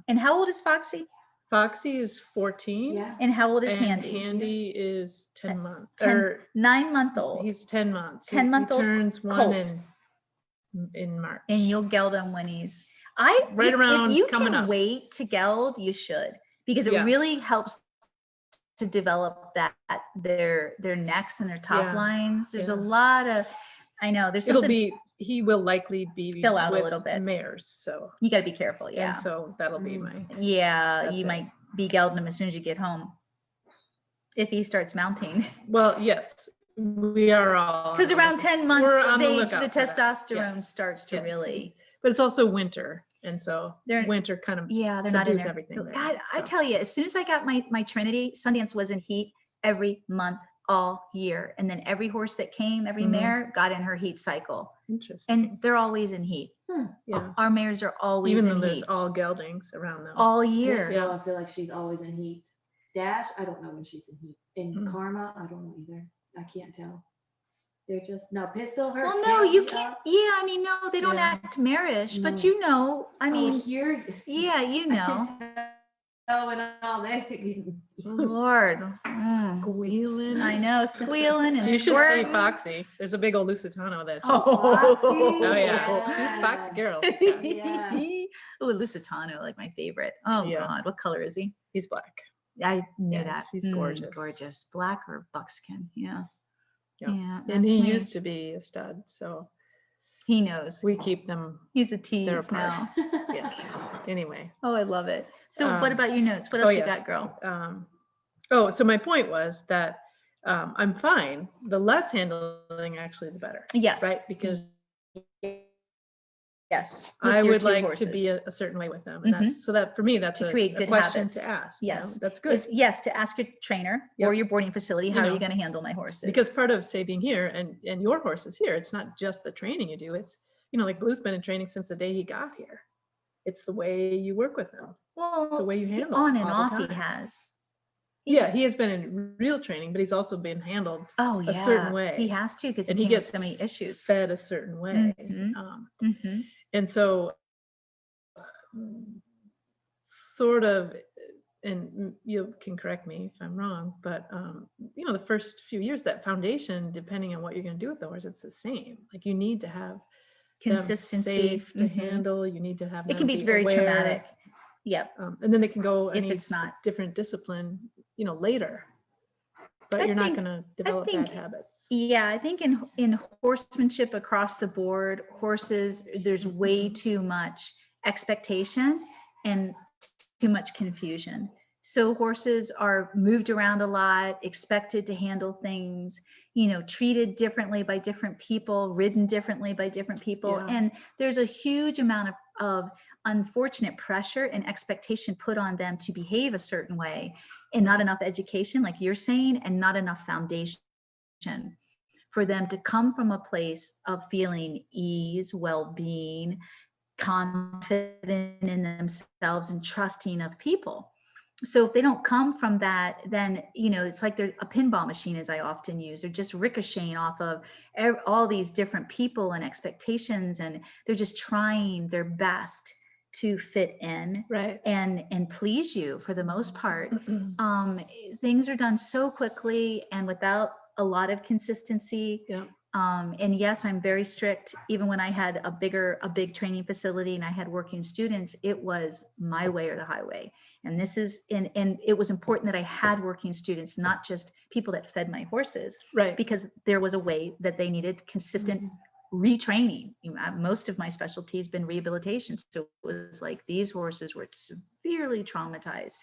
And how old is Foxy? Foxy is 14. yeah. And how old is And Handy? Handy is 10 months. 9-month-old. He's 10 months. 10-month-old He turns colt. one in March. And you'll geld them when he's Right if around you coming can up. wait to geld, you should, because it Yeah. really helps to develop their necks and their top Yeah. lines. There's a Yeah. lot of, I know there's something He will likely be Fill out a with little bit. mares. So, you got to be careful. Yeah. and so that'll be my, Yeah, That's you it. might be gelding him as soon as you get home. If he starts mounting. well, yes, we are all. Because on the around look- 10 months we're of on the age, the lookout for that. testosterone Yes, starts to yes. really, But it's also winter. And so They're- winter kind of yeah, they're not in subdues there. everything there, God, I so. tell you, as soon as I got my Trinity, Sundance was in heat every month, all year. And then every horse that came, every Mhm. mare got in her heat cycle. Interesting. And they're always in heat. Yeah. Our mares are always Even though in there's heat all geldings around them. all year. Pistol, I feel like she's always in heat. Dash, I don't know when she's in heat. And Mm. Karma, I don't know either. I can't tell. They're just no Pistol. Her Well, no, tail you be can't. up. Yeah, I mean, no, they don't Yeah. act marish, but No. I mean, here, yeah, you know. when all they. Lord. Mm. Squealing. I know, squealing and You should see squirting. Foxy. There's a big old Lusitano that. Foxy. Oh yeah, she's Yeah. Foxy girl. Yeah. Oh, Lusitano, like my favorite. Oh Yeah. God, what color is he? He's black. I knew Yes, that. he's gorgeous. Gorgeous. Black or buckskin. Yeah. Yeah. Yeah. And he that's me. used to be a stud, so He knows. we keep them. He's a tease apart. now. Yeah. Anyway. Oh, I love it. So what Um, about your notes? What oh, else you yeah. got, girl? So my point was that I'm fine. The less handling, actually, the better. Yes. Right? Because Yes. I with your would two like to horses. be a certain way with them, and Mhm. that's so that for me that's To a, create a good question habits. to ask. Yes. That's good. Is yes, to ask your trainer Yep. or your boarding facility, how You are you know, going to handle my horses? Because part of say being here and your horse is here, it's not just the training you do. It's like Blue's been in training since the day he got here. It's the way you work with them. well, the way you handle on them and all the off he time. has. Yeah, he has been in real training, but he's also been handled, Oh, a yeah. certain way. He has to because he And he came with so gets many issues. fed a certain way. Mhm. Mhm. And so sort of, and you can correct me if I'm wrong, but the first few years, that foundation, depending on what you're going to do with the horse, it's the same. Like you need to have them Consistency. safe to Mhm. handle. You need to have It them can be very aware. traumatic. Yep. And then they can go If any it's not. different discipline, later. But I you're not think- going to develop think- bad habits. Yeah, I think in horsemanship across the board, horses, there's way too much expectation and too much confusion. So horses are moved around a lot, expected to handle things, treated differently by different people, ridden differently by different people. Yeah. And there's a huge amount of unfortunate pressure and expectation put on them to behave a certain way, and not enough education, like you're saying, and not enough foundation for them to come from a place of feeling ease, well-being, confident in themselves, and trusting of people. So if they don't come from that, then it's like they're a pinball machine, as I often use. They're just ricocheting off of all these different people and expectations, and they're just trying their best to fit in Right. and please you for the most part. Things are done so quickly and without a lot of consistency. Yeah. And yes, I'm very strict. Even when I had a big training facility and I had working students, it was my way or the highway. And this is, and it was important that I had working students, not just people that fed my horses, Right. because there was a way that they needed consistent retraining. Most of my specialty has been rehabilitation. So it was like these horses were severely traumatized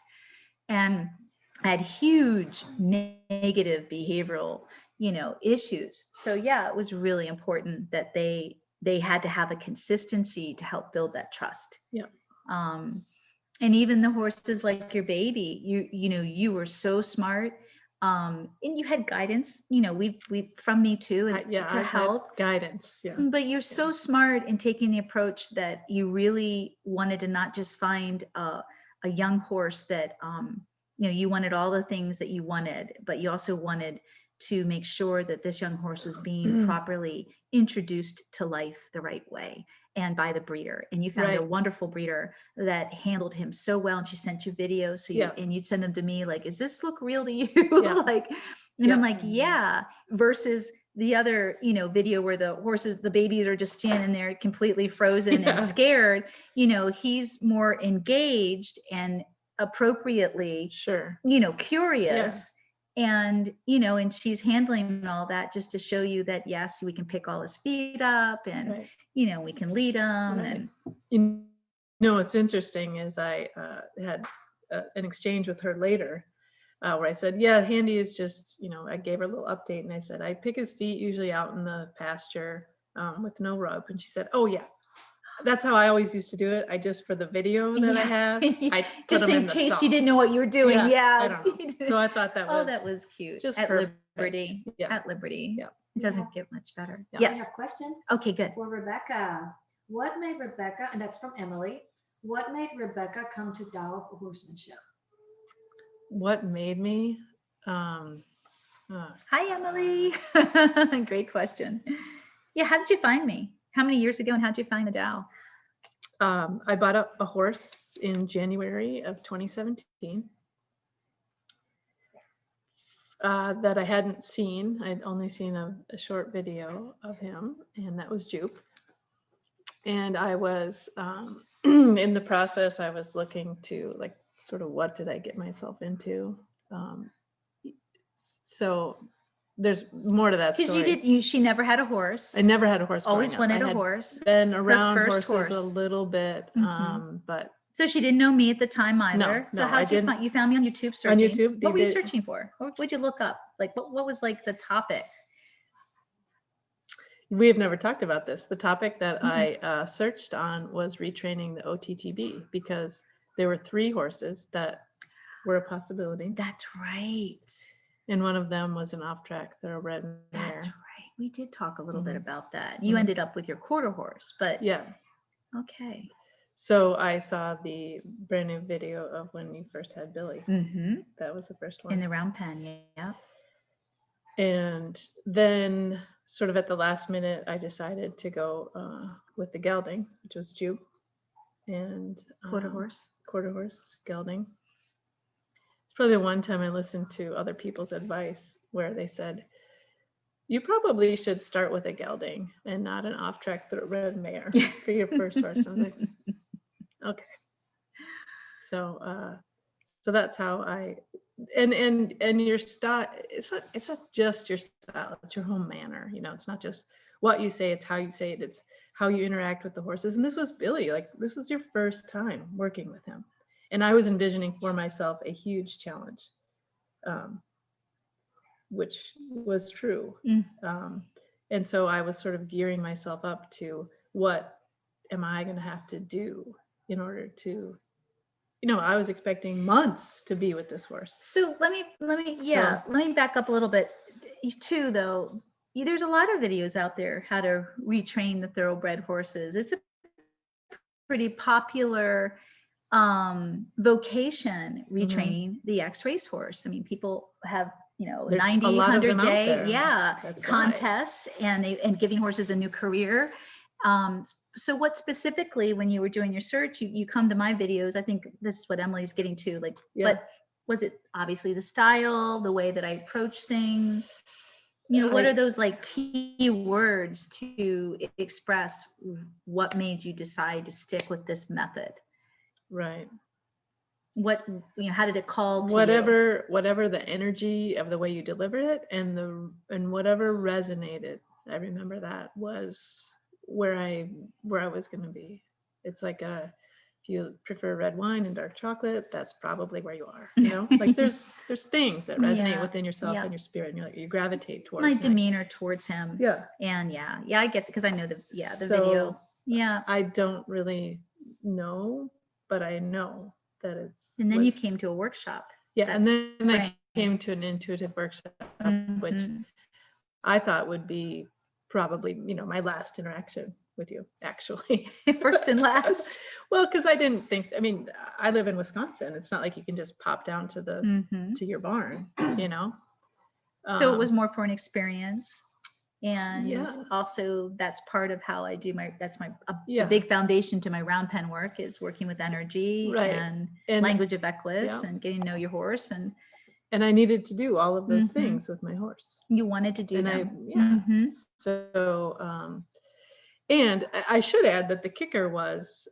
and had huge negative behavioral, issues. So yeah, it was really important that they had to have a consistency to help build that trust. Yeah. And even the horses like your baby, you were so smart. And you had guidance, we from me too, and Yeah, to I've had help. guidance. Yeah. But you're so smart in taking the approach that you really wanted to not just find a young horse that, you wanted all the things that you wanted, but you also wanted to make sure that this young horse was being properly introduced to life the right way and by the breeder. And you found a Right. wonderful breeder that handled him so well. And she sent you videos. So and you'd send them to me like, "Is this look real to you?" Yeah. Like, and I'm like, "Yeah," versus the other, video where the babies are just standing there completely frozen and scared. He's more engaged and appropriately, Sure. curious. And, and she's handling all that just to show you that, yes, we can pick all his feet up and, Right. we can lead him. Right. And What's interesting is I had an exchange with her later where I said, yeah, Handy is just, I gave her a little update and I said, I pick his feet usually out in the pasture with no rub. And she said, oh yeah, that's how I always used to do it. I just, for the video that I have, I put just them in the case stall. you didn't know what you were doing. I don't know. So I thought that was, oh, that was cute. just at perfect. Liberty. Yeah. At Liberty. Yeah. It doesn't get much better. Yeah. I Yes. have a question Okay, good. for Rebecca. What made Rebecca, and that's from Emily, what made Rebecca come to Tao for horsemanship? What made me? Hi, Emily. Great question. Yeah, how did you find me? How many years ago and how did you find the Dow? I bought a horse in January of 2017 that I hadn't seen. I'd only seen a short video of him, and that was Jupe. And I was in the process, I was looking to like sort of what did I get myself into? So there's more to that story. Because she never had a horse. I never had a horse. Always growing up. wanted I a had horse. been around first horses a horse. little bit, but So she didn't know me at the time either. So no, how I did you didn't. find? You found me on YouTube searching. On YouTube, What were you did- searching for? What would you look up? Like what was like the topic? We have never talked about this. The topic that I searched on was retraining the OTTB because there were 3 horses that were a possibility. That's right. And one of them was an off-track thoroughbred mare. That's right. We did talk a little bit Mhm. about that. You ended up with your quarter horse, but Yeah. okay. So I saw the brand new video of when you first had Billy. Mm-hmm. That was the first one. In the round pen, yeah. And then sort of at the last minute, I decided to go with the gelding, which was Jupe and Quarter horse. gelding. It's probably the one time I listened to other people's advice where they said, you probably should start with a gelding and not an off-track thoroughbred mare for your first horse. I was like, okay. So that's how I, and your style, it's not just your style, it's your whole manner. It's not just what you say, it's how you say it, it's how you interact with the horses. And this was Billy, like this was your first time working with him. And I was envisioning for myself a huge challenge, which was true. And so I was sort of gearing myself up to what am I going to have to do in order to, I was expecting months to be with this horse. So let me back up a little bit too, though. There's a lot of videos out there how to retrain the thoroughbred horses. It's a pretty popular vocation, retraining the ex-race horse. I mean, people have, There's 90, a lot of 100 them out day, there. That's contests and giving horses a new career. So what specifically, when you were doing your search, you come to my videos, I think this is what Emily's getting to, like, but was it obviously the style, the way that I approach things? what I- are those like key words to express what made you decide to stick with this method? right. What, how did it call to you? Whatever the energy of the way you delivered it and whatever resonated, I remember that was where I was going to be. It's like if you prefer red wine and dark chocolate, that's probably where you are, like there's things that resonate Yeah, within yourself yeah. and your spirit, and you gravitate towards My and demeanor towards him. yeah. And yeah, I get, because I know the So video. Yeah. I don't really know, but I know that And then you was- came to a workshop. yeah, and that's then I right. came to an intuitive workshop, which Mhm. I thought would be probably, my last interaction with you, actually. First and last. Well, because I didn't think, I live in Wisconsin. It's not like you can just pop down to Mhm. to your barn, So it was more for an experience. And Yeah. also that's part of how I do that's a Yeah. big foundation to my round pen work is working with energy Right. and And- language of Equus yeah. and getting to know your horse. And I needed to do all of those Mhm. things with my horse. you wanted to do And them. yeah. Mhm. So, and I should add that the kicker was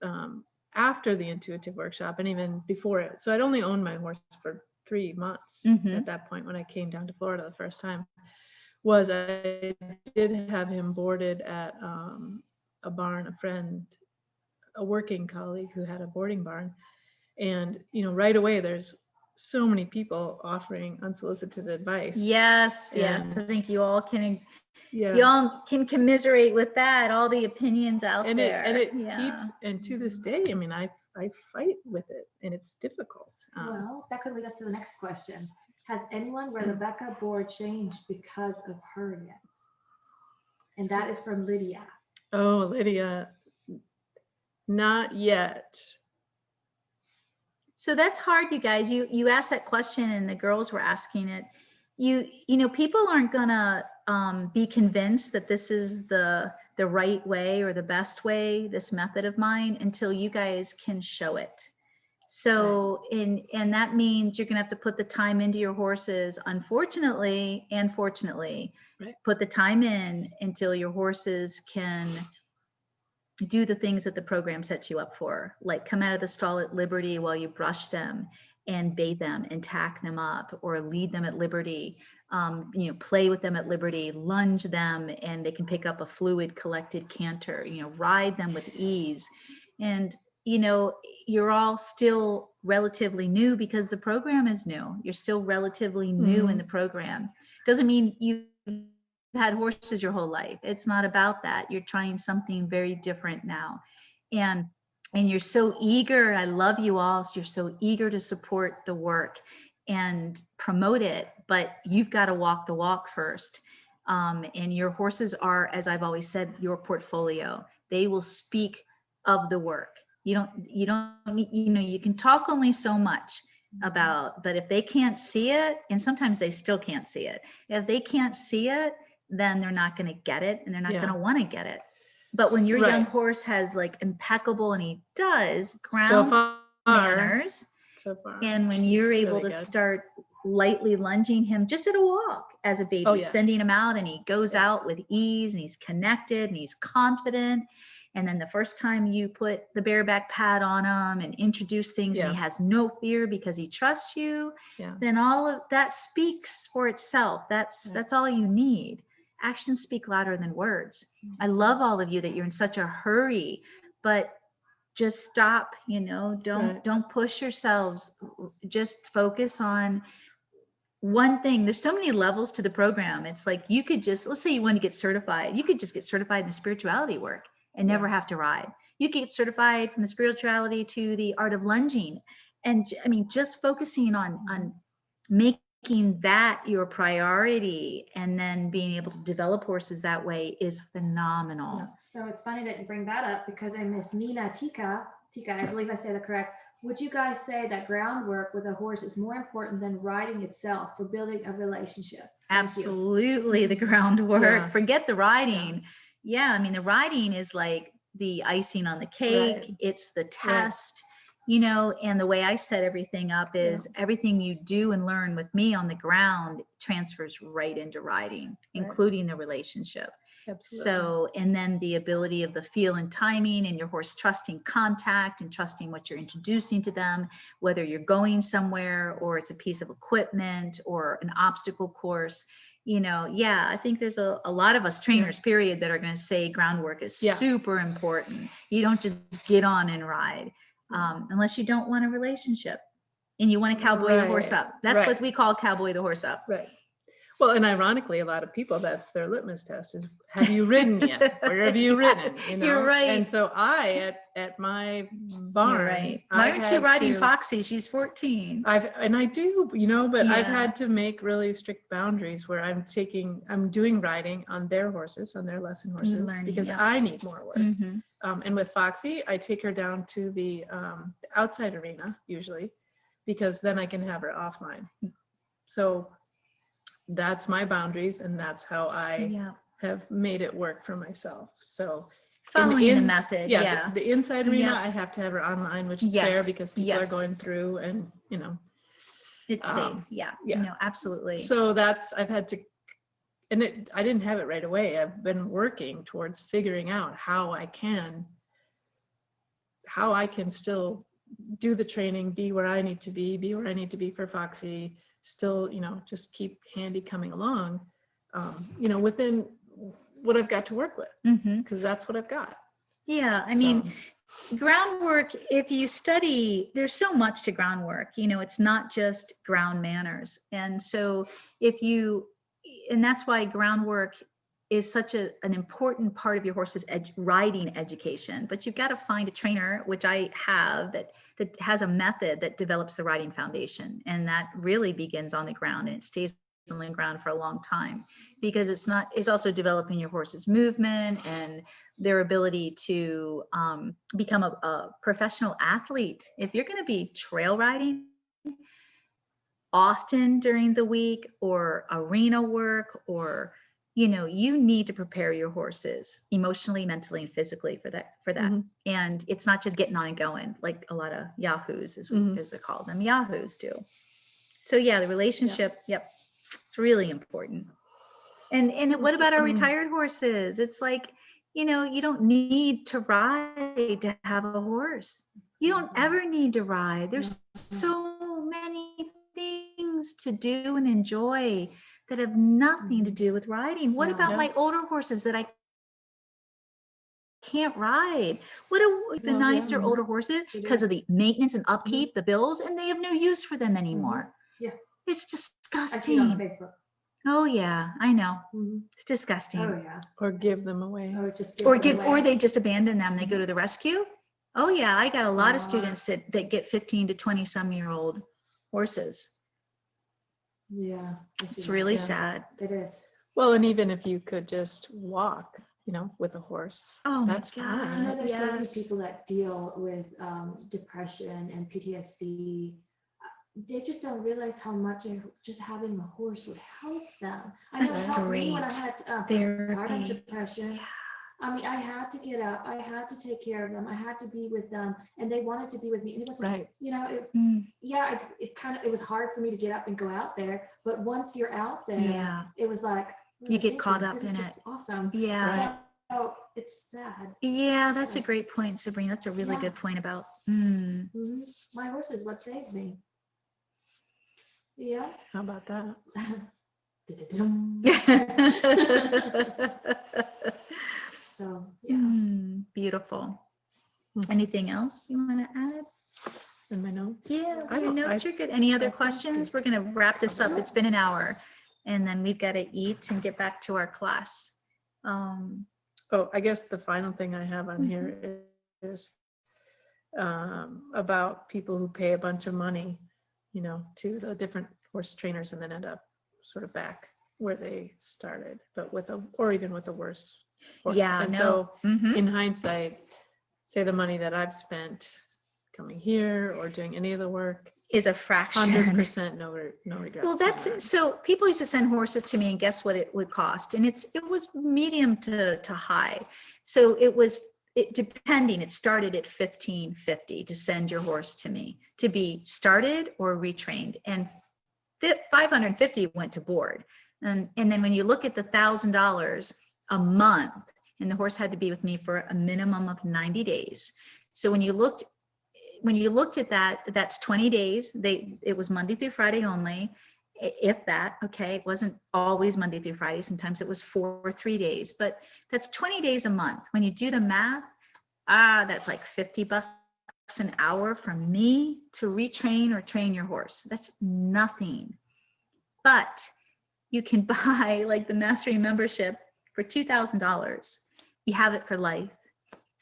after the intuitive workshop and even before it. So I'd only owned my horse for 3 months Mhm. at that point when I came down to Florida the first time. Was I did have him boarded at a barn, a working colleague who had a boarding barn. And, right away, there's so many people offering unsolicited advice. Yes. I And- think you all can Yeah. commiserate with that. All the opinions out And there. it Yeah. keeps, and to this day, I fight with it, and it's difficult. Well, that could lead us to the next question. Has anyone where Rebecca board changed because of her yet? And that is from Lydia. Oh, Lydia, not yet. So that's hard, you guys. You asked that question and the girls were asking it. People aren't gonna be convinced that this is the right way or the best way, this method of mine, until you guys can show it. So and that means you're gonna have to put the time into your horses, unfortunately and fortunately. Right. Put the time in until your horses can do the things that the program sets you up for, like come out of the stall at liberty while you brush them and bathe them and tack them up, or lead them at liberty, play with them at liberty, lunge them, and they can pick up a fluid collected canter, ride them with ease. And, you're all still relatively new because the program is new. You're still relatively new in the program. Doesn't mean you've had horses your whole life. It's not about that. You're trying something very different now. And you're so eager. I love you all. You're so eager to support the work and promote it, but you've got to walk the walk first. And your horses are, as I've always said, your portfolio. They will speak of the work. You can talk only so much about, but if they can't see it, and sometimes they still can't see it. If they can't see it, then they're not going to get it, and they're not going to want to get it. But when your young Right. horse has like impeccable, and he does So ground far, manners, so far. and when he's you're able really to good. start lightly lunging him just at a walk as a baby, Oh, yeah. sending him out, and he goes Yeah. out with ease, and he's connected, and he's confident. And then the first time you put the bareback pad on him and introduce things, and he has no fear because he trusts you, Yeah. then all of that speaks for itself. That's all you need. Actions speak louder than words. I love all of you that you're in such a hurry, but just stop, don't push yourselves. Just focus on one thing. There's so many levels to the program. It's like you could just, let's say you want to get certified. You could just get certified in the spirituality work and never have to ride. You could get certified from the spirituality to the art of lunging. And just focusing on making that your priority and then being able to develop horses that way is phenomenal. So it's funny that you bring that up because I miss Nina Tika, I believe I said that correct. Would you guys say that groundwork with a horse is more important than riding itself for building a relationship? Thank you. Absolutely, the groundwork. Yeah. Forget the riding. Yeah, the riding is like the icing on the cake. Right. It's the test. you know, and the way I set everything up is everything you do and learn with me on the ground transfers right into riding, including the relationship. Absolutely. So, and then the ability of the feel and timing and your horse trusting contact and trusting what you're introducing to them, whether you're going somewhere or it's a piece of equipment or an obstacle course. You know, yeah, I think there's a lot of us trainers, period, that are going to say groundwork is super important. You don't just get on and ride unless you don't want a relationship and you want to cowboy the horse up. That's what we call cowboy the horse up. Right. Well, and ironically, a lot of people, that's their litmus test is, have you ridden yet? Where have you ridden? You know? You're right. And so at my barn, You're right. Why aren't you riding Foxy? She's 14. I do, you know, but I've had to make really strict boundaries where I'm doing riding on their horses, on their lesson horses, because I need more work. And with Foxy, I take her down to the outside arena usually, because then I can have her offline. So that's my boundaries, and that's how I have made it work for myself. So following the method. The inside arena, I have to have her online, which is fair because people are going through, and you know, it's safe. No, absolutely. So I've had to, and I didn't have it right away. I've been working towards figuring out how I can still do the training, be where I need to be where I need to be for Foxy, still, you know, just keep Handy coming along, you know, within what I've got to work with, because that's what I've got. Yeah, I mean, groundwork, if you study, there's so much to groundwork, you know, it's not just ground manners. And so and that's why groundwork is such an important part of your horse's riding education. But you've got to find a trainer, which I have, that has a method that develops the riding foundation. And that really begins on the ground, and it stays on the ground for a long time, because it's also developing your horse's movement and their ability to become a professional athlete. If you're going to be trail riding often during the week, or arena work, or you know, you need to prepare your horses emotionally, mentally, and physically for that. And it's not just getting on and going like a lot of yahoos, as they call them, yahoos do. So yeah, the relationship, it's really important. And what about our retired horses? It's like, you know, you don't need to ride to have a horse. You don't ever need to ride. There's so many things to do and enjoy that have nothing to do with riding. What about my older horses that I can't ride? What are the nicer older horses, because of the maintenance and upkeep, the bills, and they have no use for them anymore. It's disgusting. I see it on Facebook. Oh yeah, I know. It's disgusting. Oh yeah. Or give them away. Or they just abandon them. They go to the rescue. Oh yeah, I got a lot of students that get 15 to 20 some year old horses. Yeah. It's really sad. It is. Well, and even if you could just walk, you know, with a horse, that's fine. I know there's so many people that deal with depression and PTSD. They just don't realize how much just having a horse would help them. I know it helped me when I had postpartum depression. I mean, I had to get up. I had to take care of them. I had to be with them, and they wanted to be with me. And it was, you know, it was hard for me to get up and go out there. But once you're out there, it was like you get caught up in it. Awesome. Yeah. So it's sad. Yeah, that's a great point, Sabrina. That's a really good point about. My horse is what saved me. Yeah. How about that? So beautiful. Anything else you want to add? In my notes? Yeah, your notes are good. Any other questions? We're going to wrap this up. It's been an hour, and then we've got to eat and get back to our class. I guess the final thing I have on here is about people who pay a bunch of money, you know, to the different horse trainers and then end up sort of back where they started, but or even with a worse horse. So in hindsight, say the money that I've spent coming here or doing any of the work is a fraction. 100% no regrets. Well, so people used to send horses to me, and guess what it would cost? And it was medium to high. So it was depending, it started at $1,550 to send your horse to me to be started or retrained, and $550 went to board. And then when you look at the $1,000 a month, and the horse had to be with me for a minimum of 90 days. So when you looked at that, that's 20 days. It was Monday through Friday only, if that. Okay, it wasn't always Monday through Friday. Sometimes it was 4 or 3 days, but that's 20 days a month. When you do the math, that's like $50 an hour from me to retrain or train your horse. That's nothing. But you can buy like the mastery membership for $2,000. You have it for life.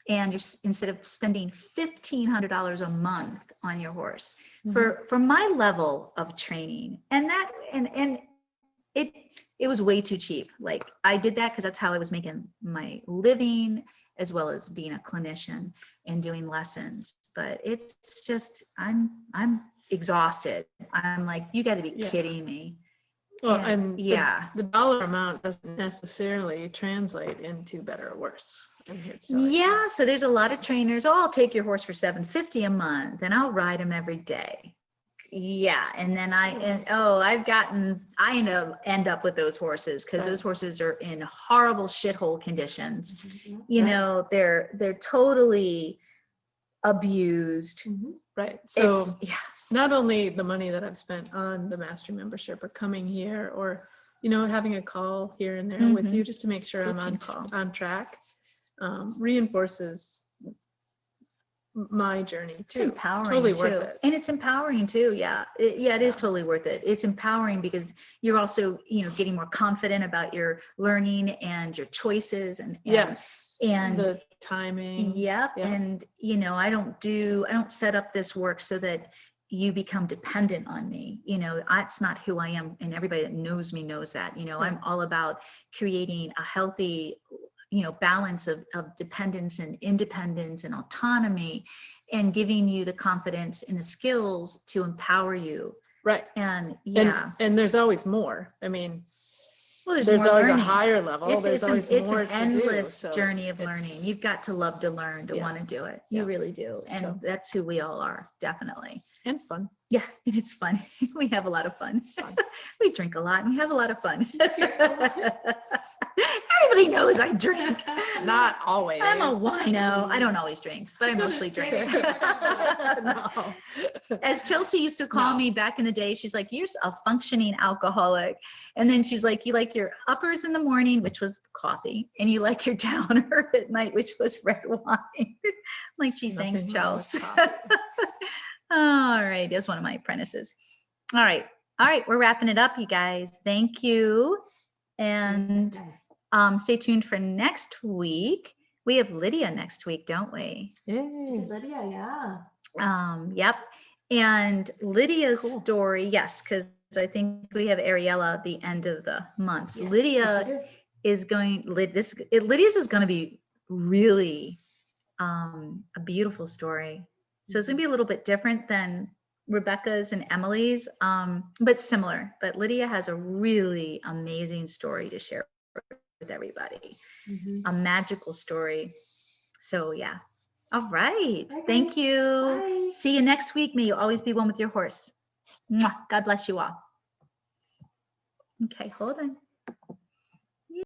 And instead of spending $1,500 a month on your horse for my level of training, and it was way too cheap. Like, I did that because that's how I was making my living, as well as being a clinician and doing lessons. But it's just, I'm exhausted. I'm like, you got to be kidding me. Well, And the dollar amount doesn't necessarily translate into better or worse. I'm here to tell you. Yeah, so there's a lot of trainers. Oh, I'll take your horse for $750 a month, and I'll ride him every day. Yeah, and then I end up with those horses because those horses are in horrible shithole conditions. You know, they're totally abused. Right. So not only the money that I've spent on the mastery membership or coming here, or, you know, having a call here and there with you just to make sure I'm on track, reinforces my journey too. It's empowering, totally too. Worth it. And it's empowering too. Yeah. It is totally worth it. It's empowering because you're also, you know, getting more confident about your learning and your choices and the timing. Yep. Yeah. And, you know, I don't set up this work so that you become dependent on me. You know, that's not who I am. And everybody that knows me knows that. You know, I'm all about creating a healthy, you know, balance of dependence and independence and autonomy, and giving you the confidence and the skills to empower you. Right. And and there's always more. I mean, well, there's more always learning. a higher level. It's always more an to endless do, journey of learning. You've got to love to learn to want to do it. You really do. And that's who we all are, definitely. And it's fun. Yeah, and it's fun. We have a lot of fun. We drink a lot and we have a lot of fun. Everybody knows I drink. Not always. I'm a wino. I don't always drink, but I mostly drink. No. As Chelsea used to call me back in the day, she's like, you're a functioning alcoholic. And then she's like, you like your uppers in the morning, which was coffee, and you like your downer at night, which was red wine. I'm like, gee, thanks, Chelsea. All right, that's one of my apprentices. All right, we're wrapping it up, you guys. Thank you. And stay tuned for next week. We have Lydia next week, don't we? Is it Lydia? Yeah. Yep. And Lydia's story, yes, because I think we have Ariella at the end of the month. Yes, Lydia is going. Lydia's is going to be really a beautiful story. So it's going to be a little bit different than Rebecca's and Emily's, but similar. But Lydia has a really amazing story to share with everybody, a magical story. So yeah. All right. Okay. Thank you. Bye. See you next week. May you always be one with your horse. Mwah. God bless you all. Okay, hold on.